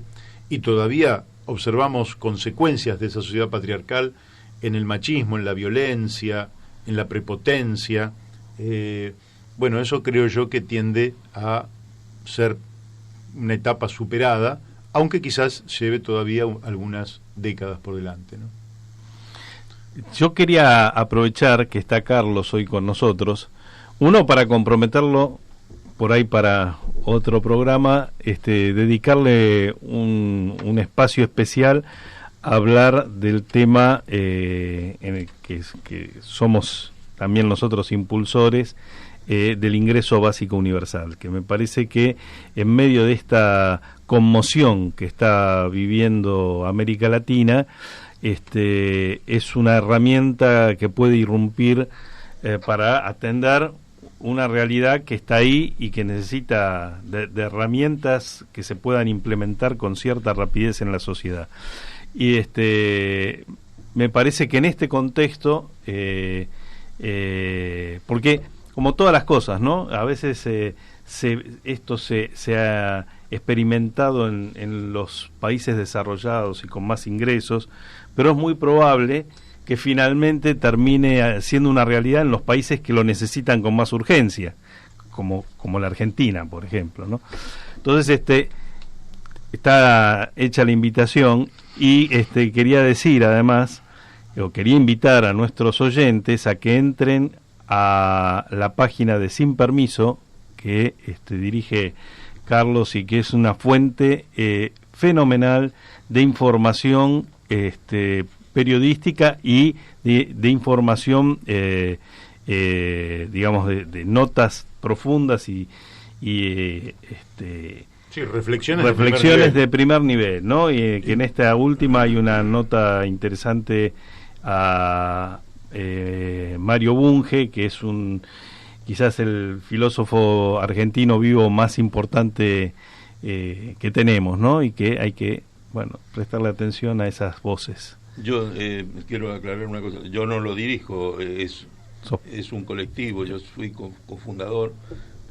y todavía observamos consecuencias de esa sociedad patriarcal en el machismo, en la violencia, en la prepotencia, bueno, eso creo yo que tiende a ser una etapa superada, aunque quizás lleve todavía algunas décadas por delante, ¿no? Yo quería aprovechar que está Carlos hoy con nosotros, uno, para comprometerlo por ahí para otro programa, dedicarle un espacio especial a hablar del tema en el que somos también nosotros impulsores, del ingreso básico universal, que me parece que en medio de esta conmoción que está viviendo América Latina, es una herramienta que puede irrumpir para atender una realidad que está ahí y que necesita de herramientas que se puedan implementar con cierta rapidez en la sociedad. Y me parece que en este contexto, porque como todas las cosas, ¿no?, a veces esto se ha experimentado en los países desarrollados y con más ingresos, pero es muy probable que finalmente termine siendo una realidad en los países que lo necesitan con más urgencia, como la Argentina, por ejemplo, ¿no? Entonces, está hecha la invitación, y quería decir además, o quería invitar a nuestros oyentes a que entren a la página de Sin Permiso, que dirige Carlos, y que es una fuente fenomenal de información periodística y de información, digamos, de notas profundas y sí, reflexiones de primer nivel, ¿no? Y que en esta última hay una nota interesante a Mario Bunge, que es quizás el filósofo argentino vivo más importante que tenemos, ¿no? Y que hay que, bueno, prestarle atención a esas voces. Yo quiero aclarar una cosa. Yo no lo dirijo, es un colectivo. Yo fui cofundador.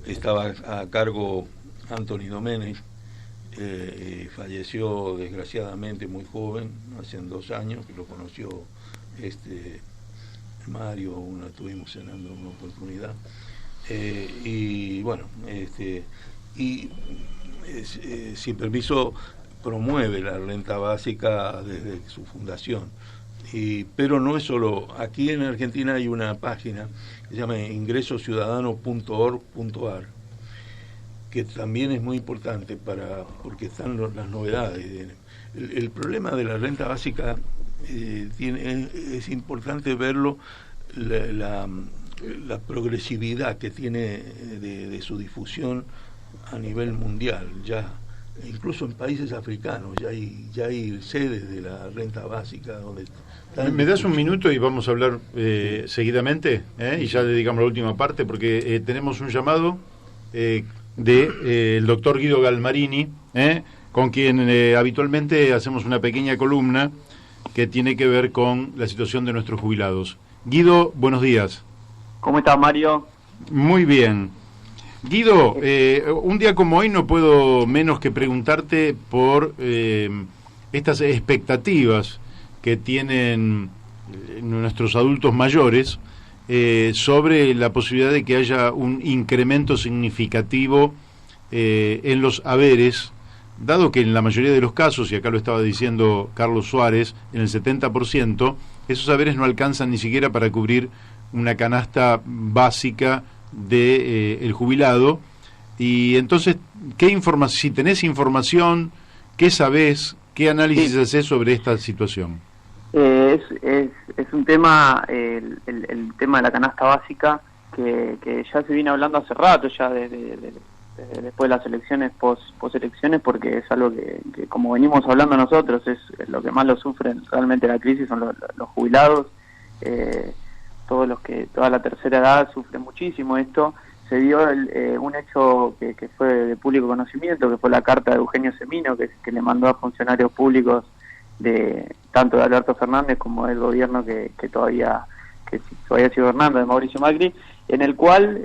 Estaba a cargo Anthony Domenech. Falleció desgraciadamente muy joven, hace 2 años, que lo conoció Mario, estuvimos cenando una oportunidad. Y bueno, Sin Permiso promueve la renta básica desde su fundación. Pero no es solo. Aquí en Argentina hay una página que se llama ingresociudadano.org.ar, que también es muy importante porque están las novedades. El problema de la renta básica es importante verlo, la progresividad que tiene de su difusión a nivel mundial. Ya incluso en países africanos ya hay sedes de la renta básica donde ¿Me das un minuto y vamos a hablar seguidamente? Y ya dedicamos la última parte, porque tenemos un llamado el doctor Guido Galmarini, con quien habitualmente hacemos una pequeña columna que tiene que ver con la situación de nuestros jubilados. Guido, buenos días. ¿Cómo estás, Mario? Muy bien. Guido, un día como hoy no puedo menos que preguntarte por estas expectativas que tienen nuestros adultos mayores sobre la posibilidad de que haya un incremento significativo en los haberes, dado que en la mayoría de los casos, y acá lo estaba diciendo Carlos Suárez, en el 70%, esos haberes no alcanzan ni siquiera para cubrir una canasta básica del jubilado. Y entonces, si tenés información, ¿qué sabés? ¿Qué análisis haces sobre esta situación? Es un tema, el tema de la canasta básica, que ya se viene hablando hace rato, ya desde después de las elecciones, post-elecciones, porque es algo que, como venimos hablando nosotros, es lo que más lo sufren realmente la crisis, son los jubilados. Toda la tercera edad sufre muchísimo esto. Se dio un hecho que fue de público conocimiento, que fue la carta de Eugenio Semino, que le mandó a funcionarios públicos tanto de Alberto Fernández como del gobierno que todavía sigue gobernando, de Mauricio Macri, en el cual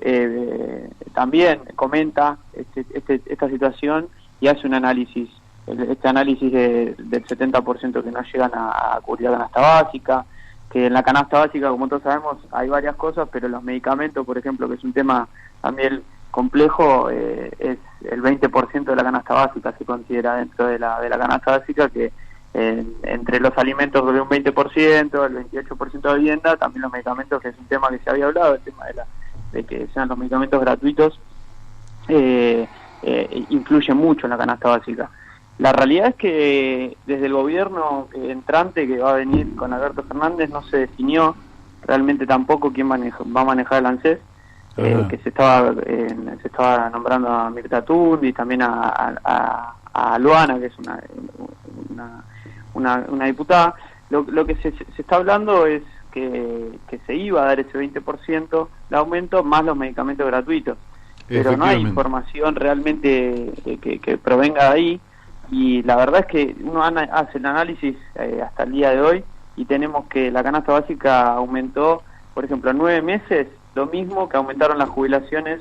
también comenta esta situación y hace un análisis, este análisis del 70% que no llegan a cubrir la canasta básica, que en la canasta básica, como todos sabemos, hay varias cosas, pero los medicamentos, por ejemplo, que es un tema también complejo, es el 20% de la canasta básica, se considera dentro de la canasta básica, que entre los alimentos de un 20%, el 28% de vivienda, también los medicamentos, que es un tema que se había hablado, el tema de que sean los medicamentos gratuitos, influye mucho en la canasta básica. La realidad es que desde el gobierno entrante, que va a venir con Alberto Fernández, no se definió realmente tampoco quién va a manejar el ANSES, que se estaba nombrando a Mirta Tundi y también a Luana, que es una diputada. Lo que se está hablando es que se iba a dar ese 20% de aumento más los medicamentos gratuitos, pero no hay información realmente que provenga de ahí. Y la verdad es que uno hace el análisis hasta el día de hoy y tenemos que la canasta básica aumentó, por ejemplo, en 9 meses, lo mismo que aumentaron las jubilaciones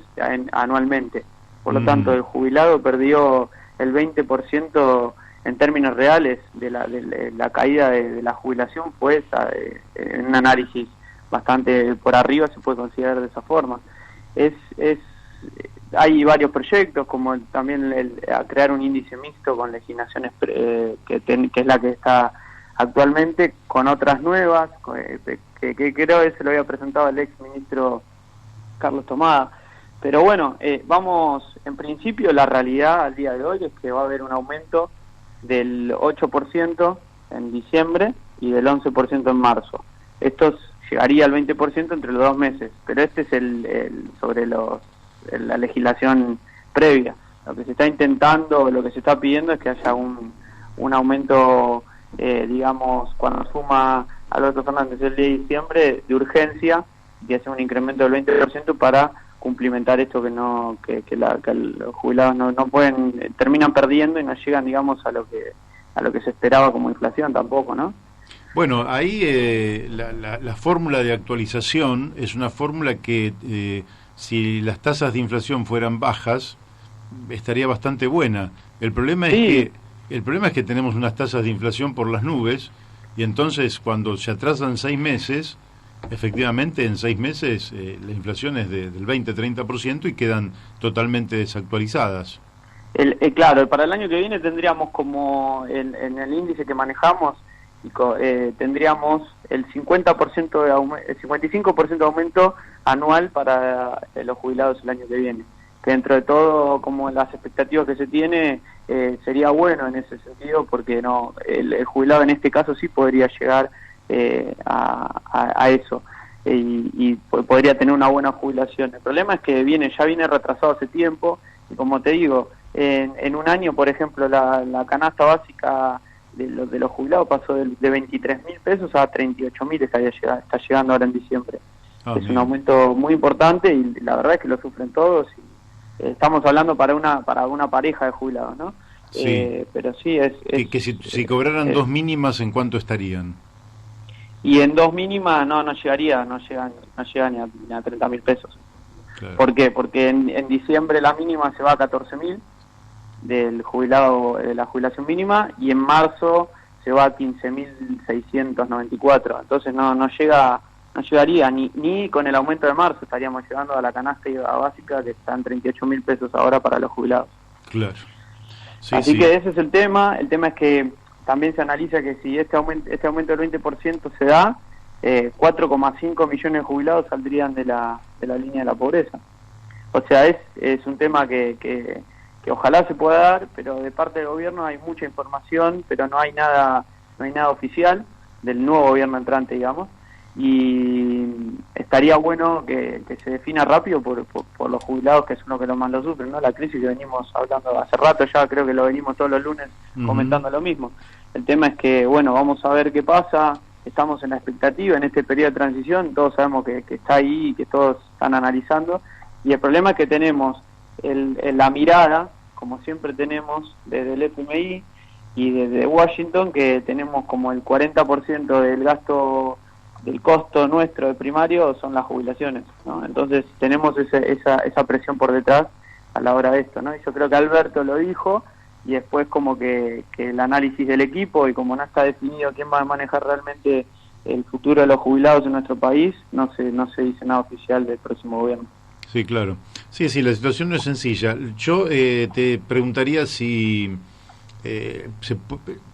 anualmente. Por lo tanto, el jubilado perdió el 20% en términos reales de la caída de la jubilación. Fue en un análisis bastante por arriba, se puede considerar de esa forma. Hay varios proyectos, como también a crear un índice mixto con legislaciones que es la que está actualmente, con otras nuevas, que creo que se lo había presentado el ex ministro Carlos Tomada. Pero bueno, en principio la realidad al día de hoy es que va a haber un aumento del 8% en diciembre y del 11% en marzo. Esto llegaría al 20% entre los 2 meses, pero este es sobre la legislación previa. Lo que se está intentando, lo que se está pidiendo es que haya un aumento, digamos, cuando suma Alberto Fernández el 10 de diciembre, de urgencia, y hace un incremento del 20% para cumplimentar esto que los jubilados no pueden, terminan perdiendo y no llegan, digamos, a lo que se esperaba como inflación tampoco, ¿no? Bueno, ahí la fórmula de actualización es una fórmula que si las tasas de inflación fueran bajas estaría bastante buena. El problema es que tenemos unas tasas de inflación por las nubes y entonces cuando se atrasan 6 meses, efectivamente en 6 meses la inflación es del 20-30% y quedan totalmente desactualizadas. Claro, para el año que viene tendríamos como en el índice que manejamos tendríamos el 50% el 55% de aumento anual para los jubilados el año que viene, que dentro de todo, como las expectativas que se tiene, sería bueno en ese sentido, porque no el jubilado en este caso sí podría llegar a eso y podría tener una buena jubilación. El problema es que ya viene retrasado hace tiempo, y como te digo, en un año, por ejemplo, la canasta básica de los jubilados pasó de 23.000 pesos a 38.000, está llegando ahora en diciembre. Es un aumento muy importante y la verdad es que lo sufren todos. Estamos hablando para una pareja de jubilados, ¿no? Sí. Pero sí que si cobraran 2 mínimas, ¿en cuánto estarían? Y en 2 mínimas no llega ni a 30.000 pesos. Claro. ¿Por qué? Porque en diciembre la mínima se va a 14.000 del jubilado, de la jubilación mínima, y en marzo se va a 15.694. Entonces no llegaría ni con el aumento de marzo estaríamos llegando a la canasta básica, que está en 38.000 pesos ahora para los jubilados. Claro. Sí, Así que ese es el tema. El tema es que también se analiza que si este aumento del 20% se da, 4,5 millones de jubilados saldrían de la línea de la pobreza. O sea, es un tema que ojalá se pueda dar, pero de parte del gobierno hay mucha información, pero no hay nada oficial del nuevo gobierno entrante, digamos, y estaría bueno que se defina rápido por los jubilados, que son los que más lo sufren, ¿no? La crisis que venimos hablando hace rato, ya creo que lo venimos todos los lunes comentando lo mismo. El tema es que, bueno, vamos a ver qué pasa. Estamos en la expectativa en este periodo de transición, todos sabemos que está ahí y que todos están analizando, y el problema es que tenemos la mirada, como siempre tenemos desde el FMI y desde Washington, que tenemos como el 40% del gasto, del costo nuestro de primario son las jubilaciones, ¿no? Entonces tenemos esa presión por detrás a la hora de esto, ¿no? Y yo creo que Alberto lo dijo, y después como que el análisis del equipo, y como no está definido quién va a manejar realmente el futuro de los jubilados en nuestro país, no se dice nada oficial del próximo gobierno. Sí, claro. Sí, la situación no es sencilla. Yo te preguntaría si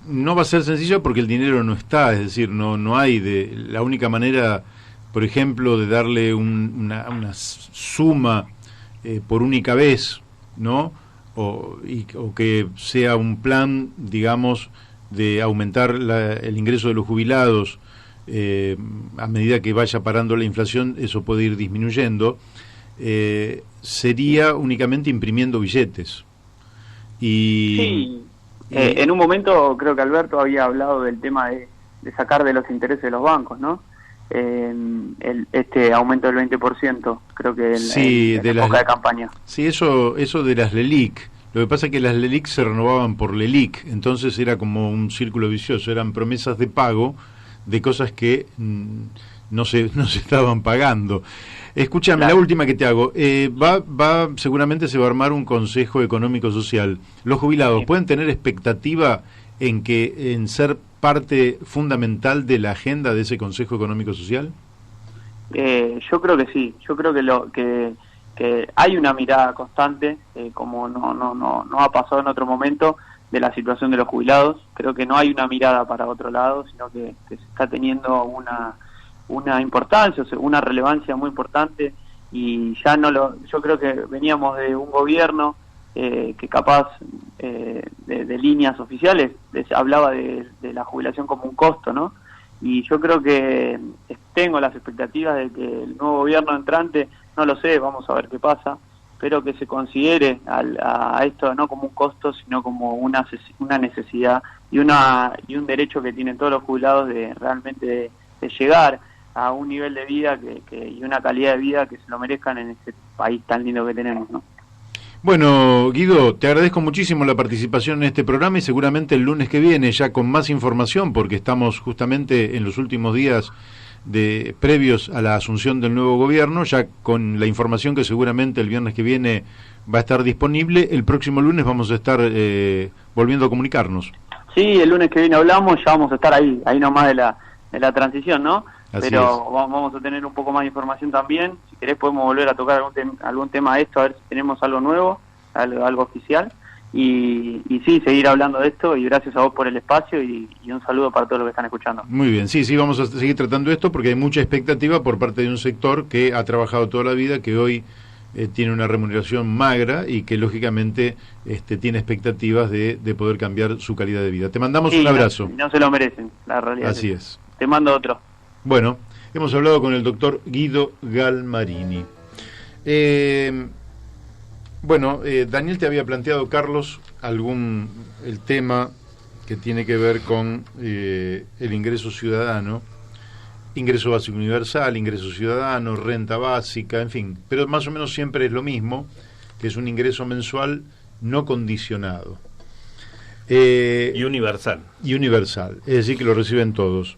no va a ser sencillo porque el dinero no está, es decir, no hay la única manera, por ejemplo, de darle una suma por única vez, ¿no? O que sea un plan, digamos, de aumentar el ingreso de los jubilados a medida que vaya parando la inflación, eso puede ir disminuyendo. Sería únicamente imprimiendo billetes. En un momento creo que Alberto había hablado del tema de sacar de los intereses de los bancos, ¿no? Este aumento del 20%, creo que en la época de campaña. Sí, eso de las LELIQ. Lo que pasa es que las LELIQ se renovaban por LELIQ, entonces era como un círculo vicioso, eran promesas de pago de cosas que no se estaban pagando. Escúchame, claro. La última que te hago, seguramente se va a armar un Consejo Económico Social. ¿Los jubilados pueden tener expectativa en ser parte fundamental de la agenda de ese Consejo Económico Social? Yo creo que sí. Yo creo que hay una mirada constante, como no ha pasado en otro momento, de la situación de los jubilados. Creo que no hay una mirada para otro lado, sino que se está teniendo una importancia, una relevancia muy importante, y yo creo que veníamos de un gobierno que capaz de líneas oficiales hablaba de la jubilación como un costo, ¿no? Y yo creo que tengo las expectativas de que el nuevo gobierno entrante, no lo sé, vamos a ver qué pasa, pero que se considere a esto no como un costo, sino como una necesidad y un derecho que tienen todos los jubilados de realmente de llegar a un nivel de vida y una calidad de vida que se lo merezcan en este país tan lindo que tenemos, ¿no? Bueno, Guido, te agradezco muchísimo la participación en este programa y seguramente el lunes que viene ya con más información, porque estamos justamente en los últimos días previos a la asunción del nuevo gobierno, ya con la información que seguramente el viernes que viene va a estar disponible. El próximo lunes vamos a estar volviendo a comunicarnos. Sí, el lunes que viene hablamos, ya vamos a estar ahí nomás de la transición, ¿no? Así Pero es. vamos a tener un poco más de información también. Si querés podemos volver a tocar algún tema de esto, a ver si tenemos algo nuevo, algo oficial. Y sí, seguir hablando de esto, y gracias a vos por el espacio y un saludo para todos los que están escuchando. Muy bien, sí, vamos a seguir tratando esto porque hay mucha expectativa por parte de un sector que ha trabajado toda la vida, que hoy tiene una remuneración magra y que lógicamente tiene expectativas de poder cambiar su calidad de vida. Te mandamos un abrazo. No se lo merecen, la realidad. Así es. Te mando otro. Bueno, hemos hablado con el doctor Guido Galmarini. Daniel te había planteado, Carlos, el tema que tiene que ver con el ingreso ciudadano, ingreso básico universal, ingreso ciudadano, renta básica, en fin, pero más o menos siempre es lo mismo, que es un ingreso mensual no condicionado. Y universal. Y universal, es decir, que lo reciben todos.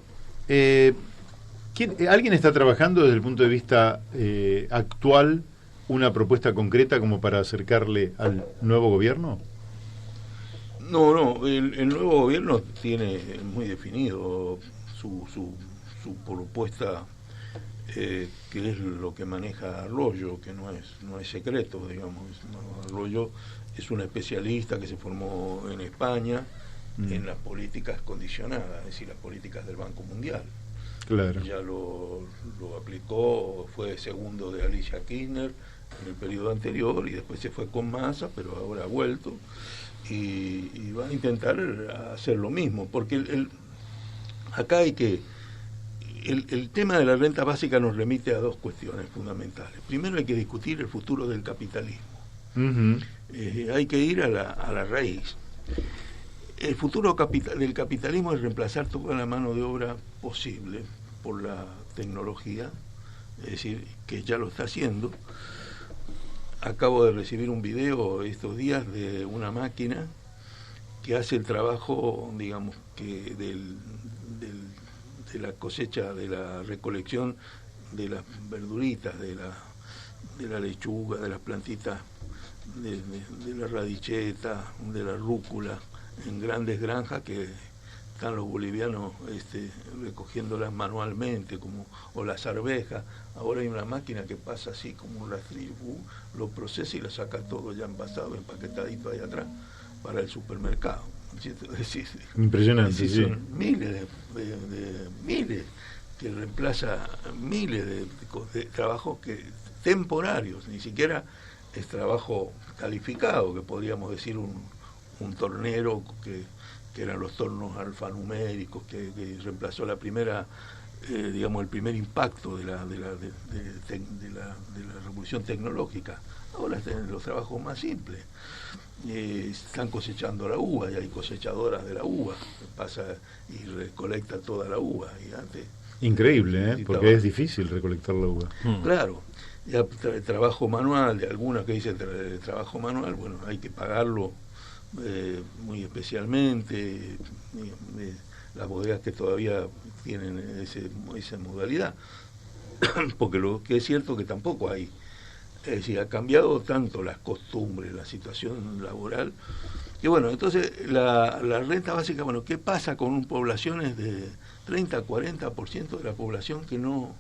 ¿Alguien está trabajando desde el punto de vista actual una propuesta concreta como para acercarle al nuevo gobierno? No, el nuevo gobierno tiene muy definido su propuesta, que es lo que maneja Arroyo, que no es secreto, digamos. Arroyo es un especialista que se formó en España en las políticas condicionadas, es decir, las políticas del Banco Mundial. Claro. Ya lo aplicó, fue segundo de Alicia Kirchner en el periodo anterior y después se fue con Massa, pero ahora ha vuelto y va a intentar hacer lo mismo, porque acá hay que... El tema de la renta básica nos remite a dos cuestiones fundamentales. Primero, hay que discutir el futuro del capitalismo. Uh-huh. Hay que ir a la raíz. El futuro del capitalismo es reemplazar toda la mano de obra posible por la tecnología, es decir, que ya lo está haciendo. Acabo de recibir un video estos días de una máquina que hace el trabajo, digamos, que de la cosecha, de la recolección de las verduritas, de la lechuga, de las plantitas, de la radicheta, de la rúcula, en grandes granjas que están los bolivianos recogiéndolas manualmente, o las arvejas. Ahora hay una máquina que pasa así como un rastrillo, lo procesa y lo saca todo ya envasado, empaquetadito ahí atrás para el supermercado. Es decir, impresionante, es decir, sí. Son miles que reemplaza miles de trabajos temporarios, ni siquiera es trabajo calificado, que podríamos decir un tornero que eran los tornos alfanuméricos, que reemplazó la primera, digamos, el primer impacto de la revolución tecnológica. Ahora están los trabajos más simples. Están cosechando la uva, y hay cosechadoras de la uva, pasa y recolecta toda la uva. Y antes, increíble, porque es difícil recolectar la uva. Claro, ya trabajo manual, de algunas que dicen trabajo manual, bueno, hay que pagarlo muy especialmente, las bodegas que todavía tienen esa modalidad, porque lo que es cierto que tampoco hay, es decir, ha cambiado tanto las costumbres, la situación laboral, que bueno, entonces la renta básica, bueno, ¿qué pasa con poblaciones de 30-40% de la población que no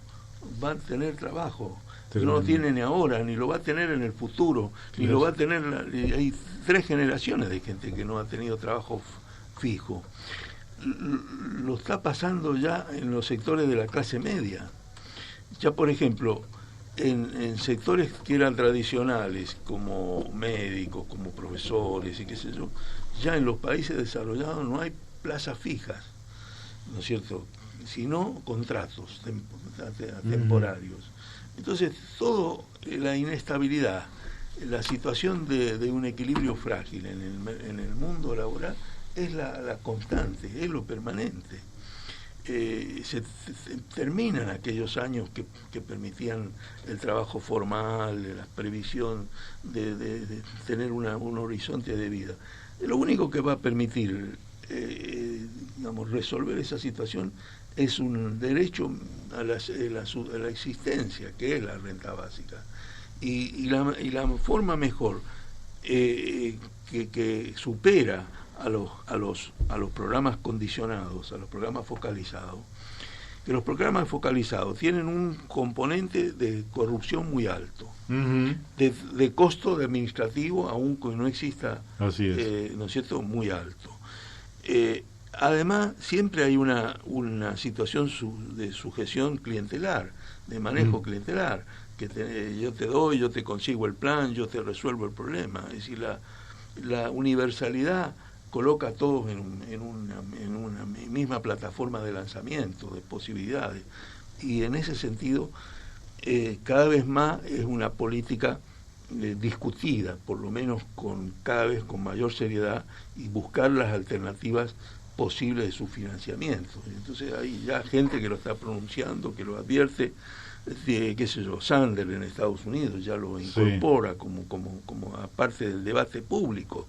van a tener trabajo? No lo tiene ni ahora, ni lo va a tener en el futuro, ni lo va a tener. Hay 3 generaciones de gente que no ha tenido trabajo fijo. Lo está pasando ya en los sectores de la clase media. Ya, por ejemplo, en sectores que eran tradicionales, como médicos, como profesores y qué sé yo, ya en los países desarrollados no hay plazas fijas, ¿no es cierto?, sino contratos temporarios. Entonces, toda la inestabilidad, la situación de un equilibrio frágil en el mundo laboral es la constante, es lo permanente. terminan aquellos años que permitían el trabajo formal, la previsión de tener un horizonte de vida. Lo único que va a permitir resolver esa situación es un derecho a la existencia, que es la renta básica. Y la forma mejor que supera a los programas condicionados, a los programas focalizados, que los programas focalizados tienen un componente de corrupción muy alto, de costo administrativo, aunque no exista, ¿no es cierto?, muy alto. Además, siempre hay una situación de sujeción clientelar, de manejo clientelar, que yo te doy, yo te consigo el plan, yo te resuelvo el problema. Es decir, la universalidad coloca a todos en una misma plataforma de lanzamiento, de posibilidades. Y en ese sentido, cada vez más es una política discutida, por lo menos cada vez con mayor seriedad, y buscar las alternativas posibles de su financiamiento. Entonces hay ya gente que lo está pronunciando, que lo advierte, qué sé yo, Sanders en Estados Unidos ya lo incorpora como parte del debate público.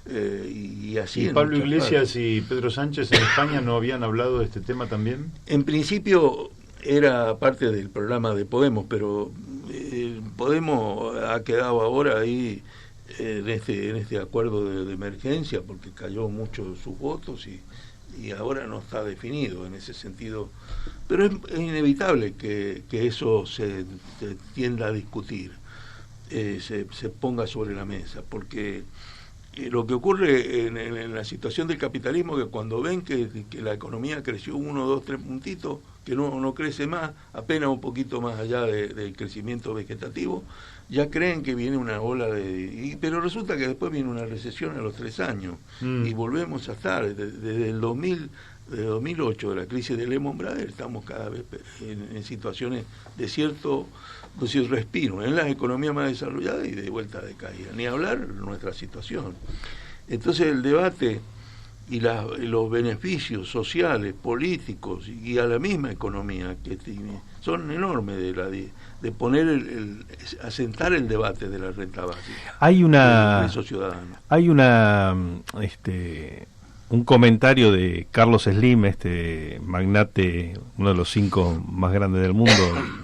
Y así. ¿Y Pablo Iglesias y Pedro Sánchez en España no habían hablado de este tema también? En principio era parte del programa de Podemos, pero Podemos ha quedado ahora ahí en este acuerdo de emergencia, porque cayó mucho sus votos y ahora no está definido en ese sentido. Pero es inevitable que eso se tienda a discutir, se ponga sobre la mesa, porque lo que ocurre en la situación del capitalismo es que cuando ven que la economía creció 1, 2, 3 puntitos, que no crece más, apenas un poquito más allá del crecimiento vegetativo, ya creen que viene una ola pero resulta que después viene una recesión a los 3 años y volvemos a estar desde el 2008, de la crisis de Lehman Brothers, estamos cada vez en situaciones de cierto respiro en las economías más desarrolladas y de vuelta de caída, ni hablar nuestra situación. Entonces el debate y los beneficios sociales, políticos y a la misma economía que tiene, son enormes de poner asentar el debate de la renta básica. Hay un comentario de Carlos Slim, magnate, uno de los 5 más grandes del mundo,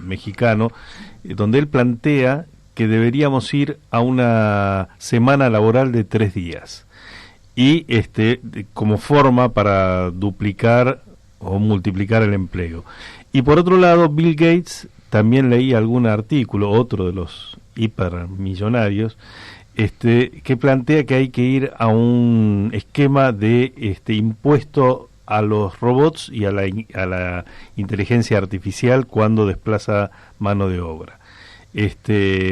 mexicano, donde él plantea que deberíamos ir a una semana laboral de 3 días. Y como forma para duplicar o multiplicar el empleo. Y por otro lado, Bill Gates, también leí algún artículo, otro de los hipermillonarios, que plantea que hay que ir a un esquema de impuesto a los robots y a la inteligencia artificial cuando desplaza mano de obra.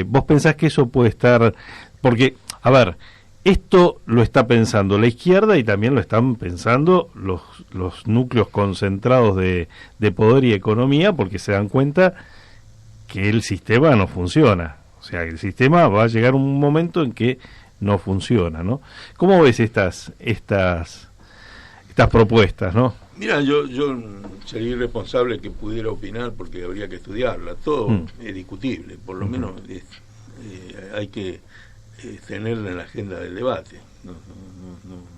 ¿Vos pensás que eso puede estar...? Porque, a ver, esto lo está pensando la izquierda y también lo están pensando los núcleos concentrados de poder y economía, porque se dan cuenta que el sistema no funciona. O sea, el sistema va a llegar un momento en que no funciona, ¿no? ¿Cómo ves estas propuestas, no? Mira, yo sería irresponsable que pudiera opinar, porque habría que estudiarla. Todo es discutible, por lo menos hay que tenerla en la agenda del debate.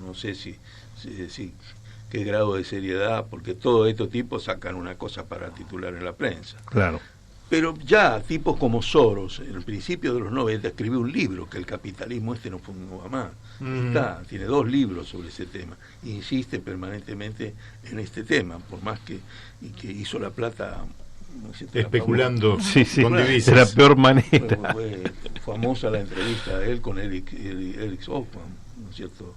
No sé si qué grado de seriedad, porque todos estos tipos sacan una cosa para titular en la prensa. Claro. Pero ya tipos como Soros, en el principio de los 90, escribió un libro, que el capitalismo no va más. Tiene 2 libros sobre ese tema. Insiste permanentemente en este tema, por más que hizo la plata especulando con divisas. De la peor manera. Fue famosa la entrevista de él con Eric Hoffman, ¿no es cierto?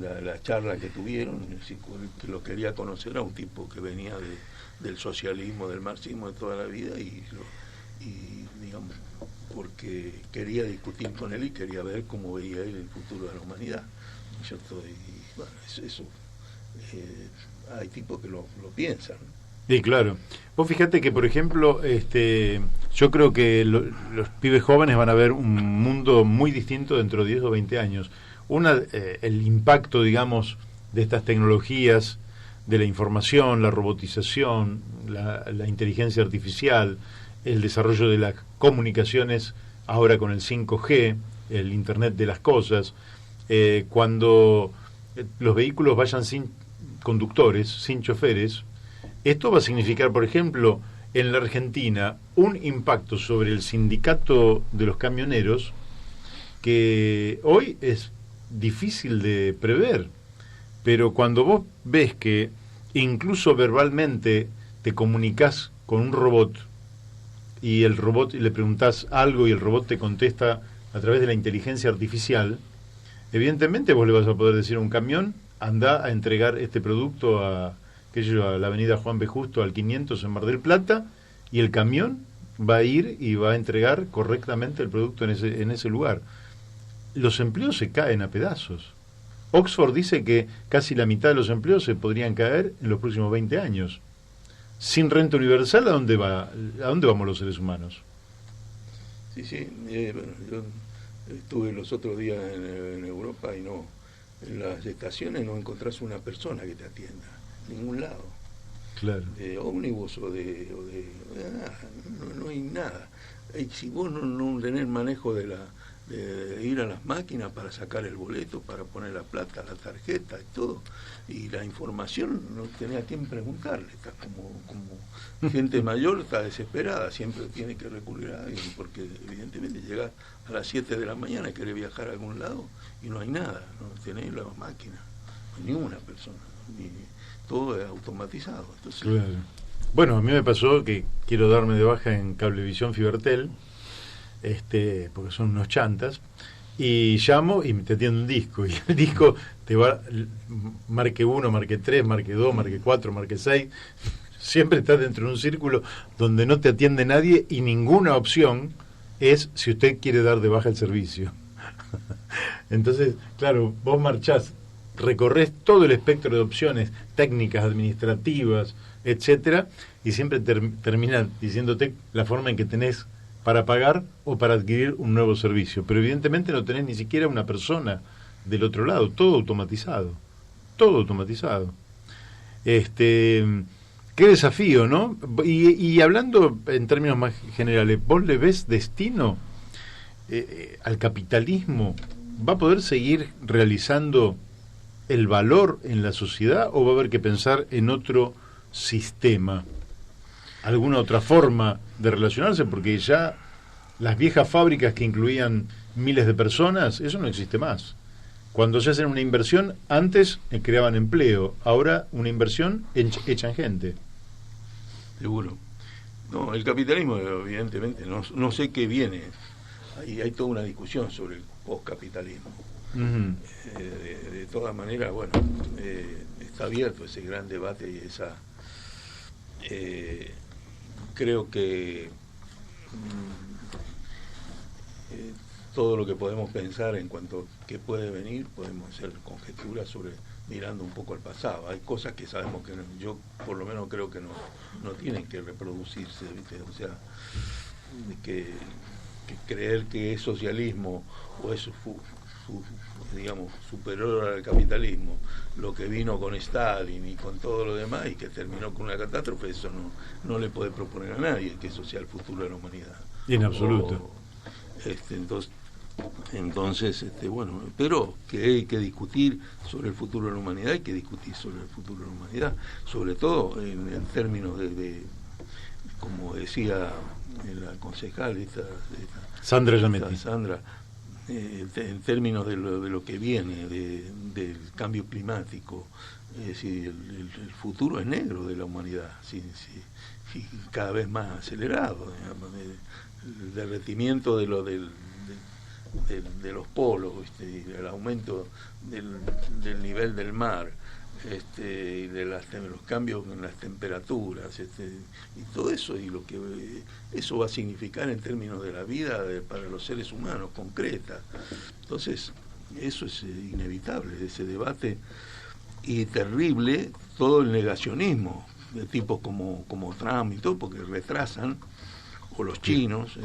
La charla que tuvieron, que lo quería conocer a un tipo que venía del socialismo, del marxismo de toda la vida y digamos, porque quería discutir con él y quería ver cómo veía él el futuro de la humanidad, ¿no es cierto? Y bueno, eso hay tipos que lo piensan. Sí, claro. Vos fíjate que, por ejemplo, yo creo que los pibes jóvenes van a ver un mundo muy distinto dentro de 10 o 20 años. El impacto, digamos, de estas tecnologías, de la información, la robotización, la inteligencia artificial, el desarrollo de las comunicaciones ahora con el 5G, el Internet de las cosas, cuando los vehículos vayan sin conductores, sin choferes, esto va a significar, por ejemplo, en la Argentina, un impacto sobre el sindicato de los camioneros que hoy es difícil de prever, pero cuando vos ves que incluso verbalmente te comunicás con un robot y el robot le preguntás algo y el robot te contesta a través de la inteligencia artificial, evidentemente vos le vas a poder decir a un camión, anda a entregar este producto a la avenida Juan B. Justo al 500 en Mar del Plata, y el camión va a ir y va a entregar correctamente el producto en ese lugar. Los empleos se caen a pedazos. Oxford dice que casi la mitad de los empleos se podrían caer en los próximos 20 años. Sin renta universal, ¿a dónde vamos los seres humanos? Sí, bueno, yo estuve los otros días en Europa y en las estaciones no encontrás una persona que te atienda, en ningún lado. Claro. De ómnibus o de nada, no hay nada. Si vos no tenés manejo de ir a las máquinas para sacar el boleto, para poner la plata, la tarjeta y todo, y la información no tenés a quién preguntarle, está como gente mayor, está desesperada, siempre tiene que recurrir a alguien, porque evidentemente llegás a las 7 de la mañana y querés viajar a algún lado y no hay nada, no tenés la máquina, no hay ninguna persona, todo es automatizado. Entonces, claro. Bueno, a mí me pasó que quiero darme de baja en Cablevisión Fibertel, porque son unos chantas, y llamo y te atiende un disco, y el disco te va, marque 1, marque 3, marque 2, marque 4, marque 6, siempre estás dentro de un círculo donde no te atiende nadie y ninguna opción es si usted quiere dar de baja el servicio. Entonces, claro, vos marchás, recorres todo el espectro de opciones técnicas, administrativas, etcétera, y siempre termina diciéndote la forma en que tenés para pagar o para adquirir un nuevo servicio, pero evidentemente no tenés ni siquiera una persona del otro lado, todo automatizado. Qué desafío, ¿no? Y hablando en términos más generales, ¿vos le ves destino al capitalismo? ¿Va a poder seguir realizando el valor en la sociedad o va a haber que pensar en otro sistema? ¿Alguna otra forma de relacionarse? Porque ya las viejas fábricas que incluían miles de personas, eso no existe más. Cuando se hacen una inversión, antes creaban empleo, ahora una inversión echan gente. Seguro. No, el capitalismo evidentemente no sé qué viene. Hay toda una discusión sobre el postcapitalismo. Uh-huh. De todas maneras, bueno, está abierto ese gran debate y esa... creo que todo lo que podemos pensar en cuanto a qué puede venir, podemos hacer conjeturas sobre mirando un poco al pasado. Hay cosas que sabemos que yo por lo menos creo que no tienen que reproducirse, ¿viste? O sea, que creer que es socialismo o es digamos superior al capitalismo lo que vino con Stalin y con todo lo demás y que terminó con una catástrofe, eso no le puede proponer a nadie que eso sea el futuro de la humanidad en absoluto. Entonces bueno, pero que hay que discutir sobre el futuro de la humanidad, hay que discutir sobre el futuro de la humanidad, sobre todo en términos de como decía la concejal Sandra Yametti, en términos de lo que viene del cambio climático, es decir, el futuro es negro de la humanidad, sí, cada vez más acelerado, digamos, el derretimiento de los polos, el aumento del nivel del mar, y de los cambios en las temperaturas, y todo eso, y lo que eso va a significar en términos de la vida para los seres humanos concreta. Entonces eso es inevitable, ese debate, y terrible todo el negacionismo de tipos como Trump y todo, porque retrasan o los chinos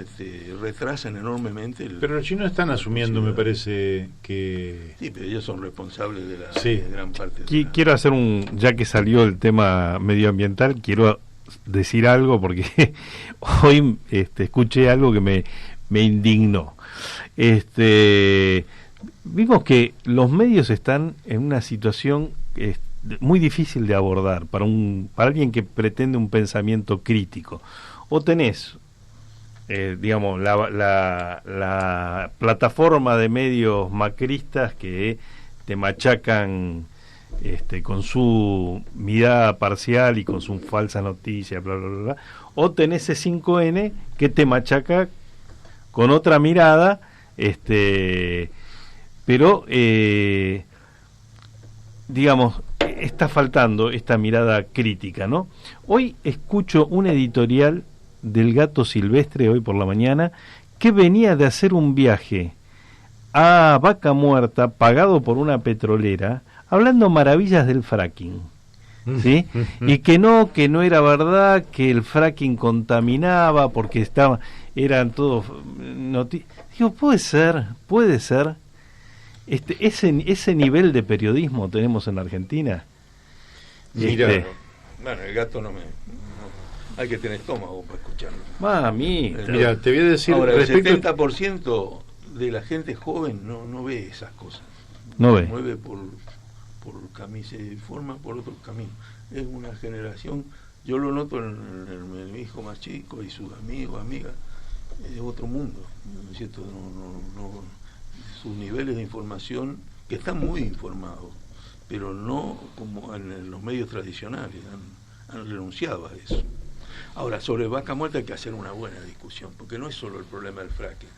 retrasan enormemente pero los chinos están asumiendo, me parece, que sí, pero ellos son responsables de la sí. de gran parte de Quiero hacer ya que salió el tema medioambiental, quiero decir algo porque hoy escuché algo que me indignó. Vimos que los medios están en una situación muy difícil de abordar para alguien que pretende un pensamiento crítico. O tenés digamos la plataforma de medios macristas que te machacan con su mirada parcial y con su falsa noticia, bla bla bla, o tenés ese 5N que te machaca con otra mirada, pero digamos está faltando esta mirada crítica, ¿no? Hoy escucho un editorial del Gato Silvestre hoy por la mañana que venía de hacer un viaje a Vaca Muerta pagado por una petrolera hablando maravillas del fracking, ¿sí? Y que no era verdad, que el fracking contaminaba porque eran todos digo, puede ser ese nivel de periodismo tenemos en Argentina. Mira, bueno, el Gato no hay que tener estómago para escucharlo. Mami, mira, te voy a decir, ahora, el 70% de la gente joven no ve esas cosas. No ve. Se mueve por camino, se forma por otro camino. Es una generación, yo lo noto en mi hijo más chico y sus amigos, amigas, es otro mundo, ¿no es cierto? Sus niveles de información, que están muy informados, pero no como en los medios tradicionales, han renunciado a eso. Ahora, sobre Vaca Muerta hay que hacer una buena discusión, porque no es solo el problema del fracking,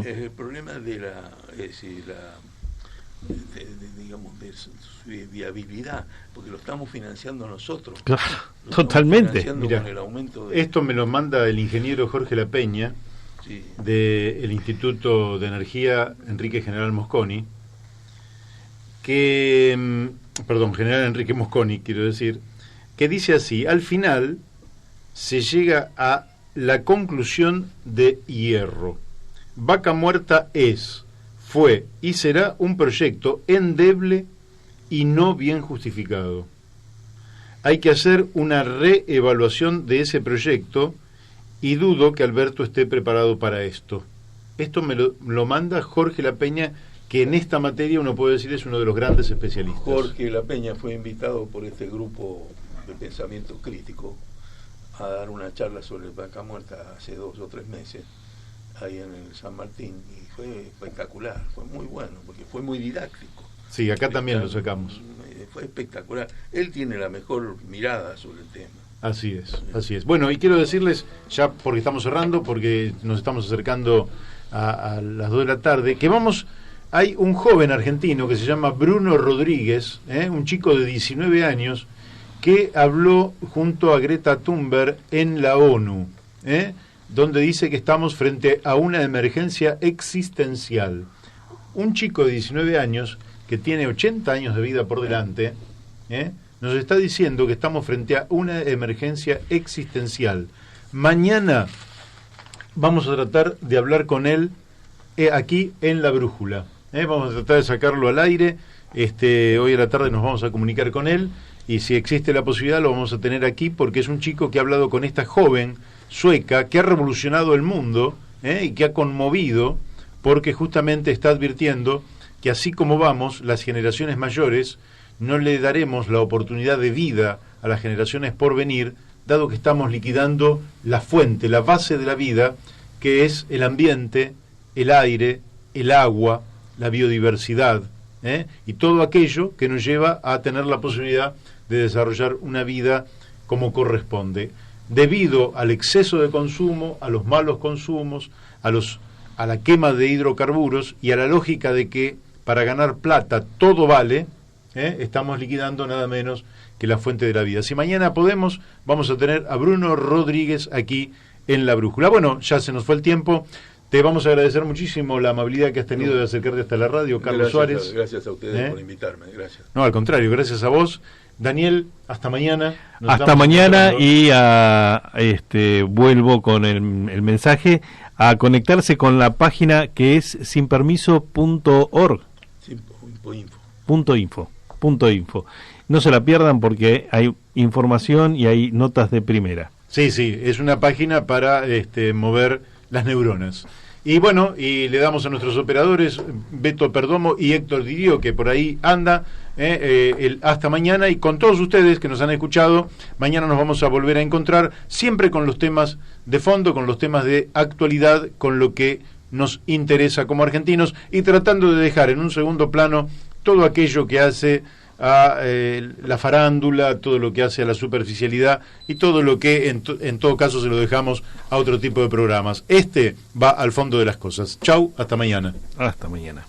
es el problema de digamos, de su viabilidad, porque lo estamos financiando nosotros. Claro, totalmente. Mira, con el aumento esto me lo manda el ingeniero Jorge La Peña, sí, del Instituto de Energía Enrique General Mosconi, General Enrique Mosconi, quiero decir, que dice así: al final se llega a la conclusión de hierro. Vaca Muerta fue y será un proyecto endeble y no bien justificado. Hay que hacer una reevaluación de ese proyecto y dudo que Alberto esté preparado para esto. Esto me lo manda Jorge La Peña, que en esta materia uno puede decir es uno de los grandes especialistas. Jorge La Peña fue invitado por este grupo de pensamiento crítico a dar una charla sobre Vaca Muerta hace 2 o 3 meses ahí en el San Martín, y fue espectacular, fue muy bueno porque fue muy didáctico. Sí, acá también lo sacamos. Fue espectacular. Él tiene la mejor mirada sobre el tema. Así es. Bueno, y quiero decirles, ya porque estamos cerrando, porque nos estamos acercando a las 2 de la tarde, que hay un joven argentino que se llama Bruno Rodríguez, un chico de 19 años, que habló junto a Greta Thunberg en la ONU, donde dice que estamos frente a una emergencia existencial. Un chico de 19 años que tiene 80 años de vida por delante, nos está diciendo que estamos frente a una emergencia existencial. Mañana vamos a tratar de hablar con él aquí en La Brújula. Vamos a tratar de sacarlo al aire. Hoy a la tarde nos vamos a comunicar con él, y si existe la posibilidad lo vamos a tener aquí, porque es un chico que ha hablado con esta joven sueca que ha revolucionado el mundo y que ha conmovido, porque justamente está advirtiendo que así como vamos, las generaciones mayores no le daremos la oportunidad de vida a las generaciones por venir, dado que estamos liquidando la fuente, la base de la vida, que es el ambiente, el aire, el agua, la biodiversidad, y todo aquello que nos lleva a tener la posibilidad de desarrollar una vida como corresponde. Debido al exceso de consumo, a los malos consumos, a la quema de hidrocarburos y a la lógica de que para ganar plata todo vale, estamos liquidando nada menos que la fuente de la vida. Si mañana podemos, vamos a tener a Bruno Rodríguez aquí en La Brújula. Bueno, ya se nos fue el tiempo. Te vamos a agradecer muchísimo la amabilidad que has tenido de acercarte hasta la radio, Carlos Suárez. Gracias a ustedes por invitarme, gracias. No, al contrario, gracias a vos. Daniel, hasta mañana. Hasta mañana y vuelvo con el mensaje a conectarse con la página que es sinpermiso.org. .info. No se la pierdan porque hay información y hay notas de primera. Sí, es una página para mover las neuronas. Y bueno, y le damos a nuestros operadores, Beto Perdomo y Héctor Dirio, que por ahí anda, hasta mañana, y con todos ustedes que nos han escuchado, mañana nos vamos a volver a encontrar, siempre con los temas de fondo, con los temas de actualidad, con lo que nos interesa como argentinos, y tratando de dejar en un segundo plano todo aquello que hace a la farándula, todo lo que hace a la superficialidad y todo lo que en todo caso se lo dejamos a otro tipo de programas. Va al fondo de las cosas. Chau, hasta mañana. Hasta mañana.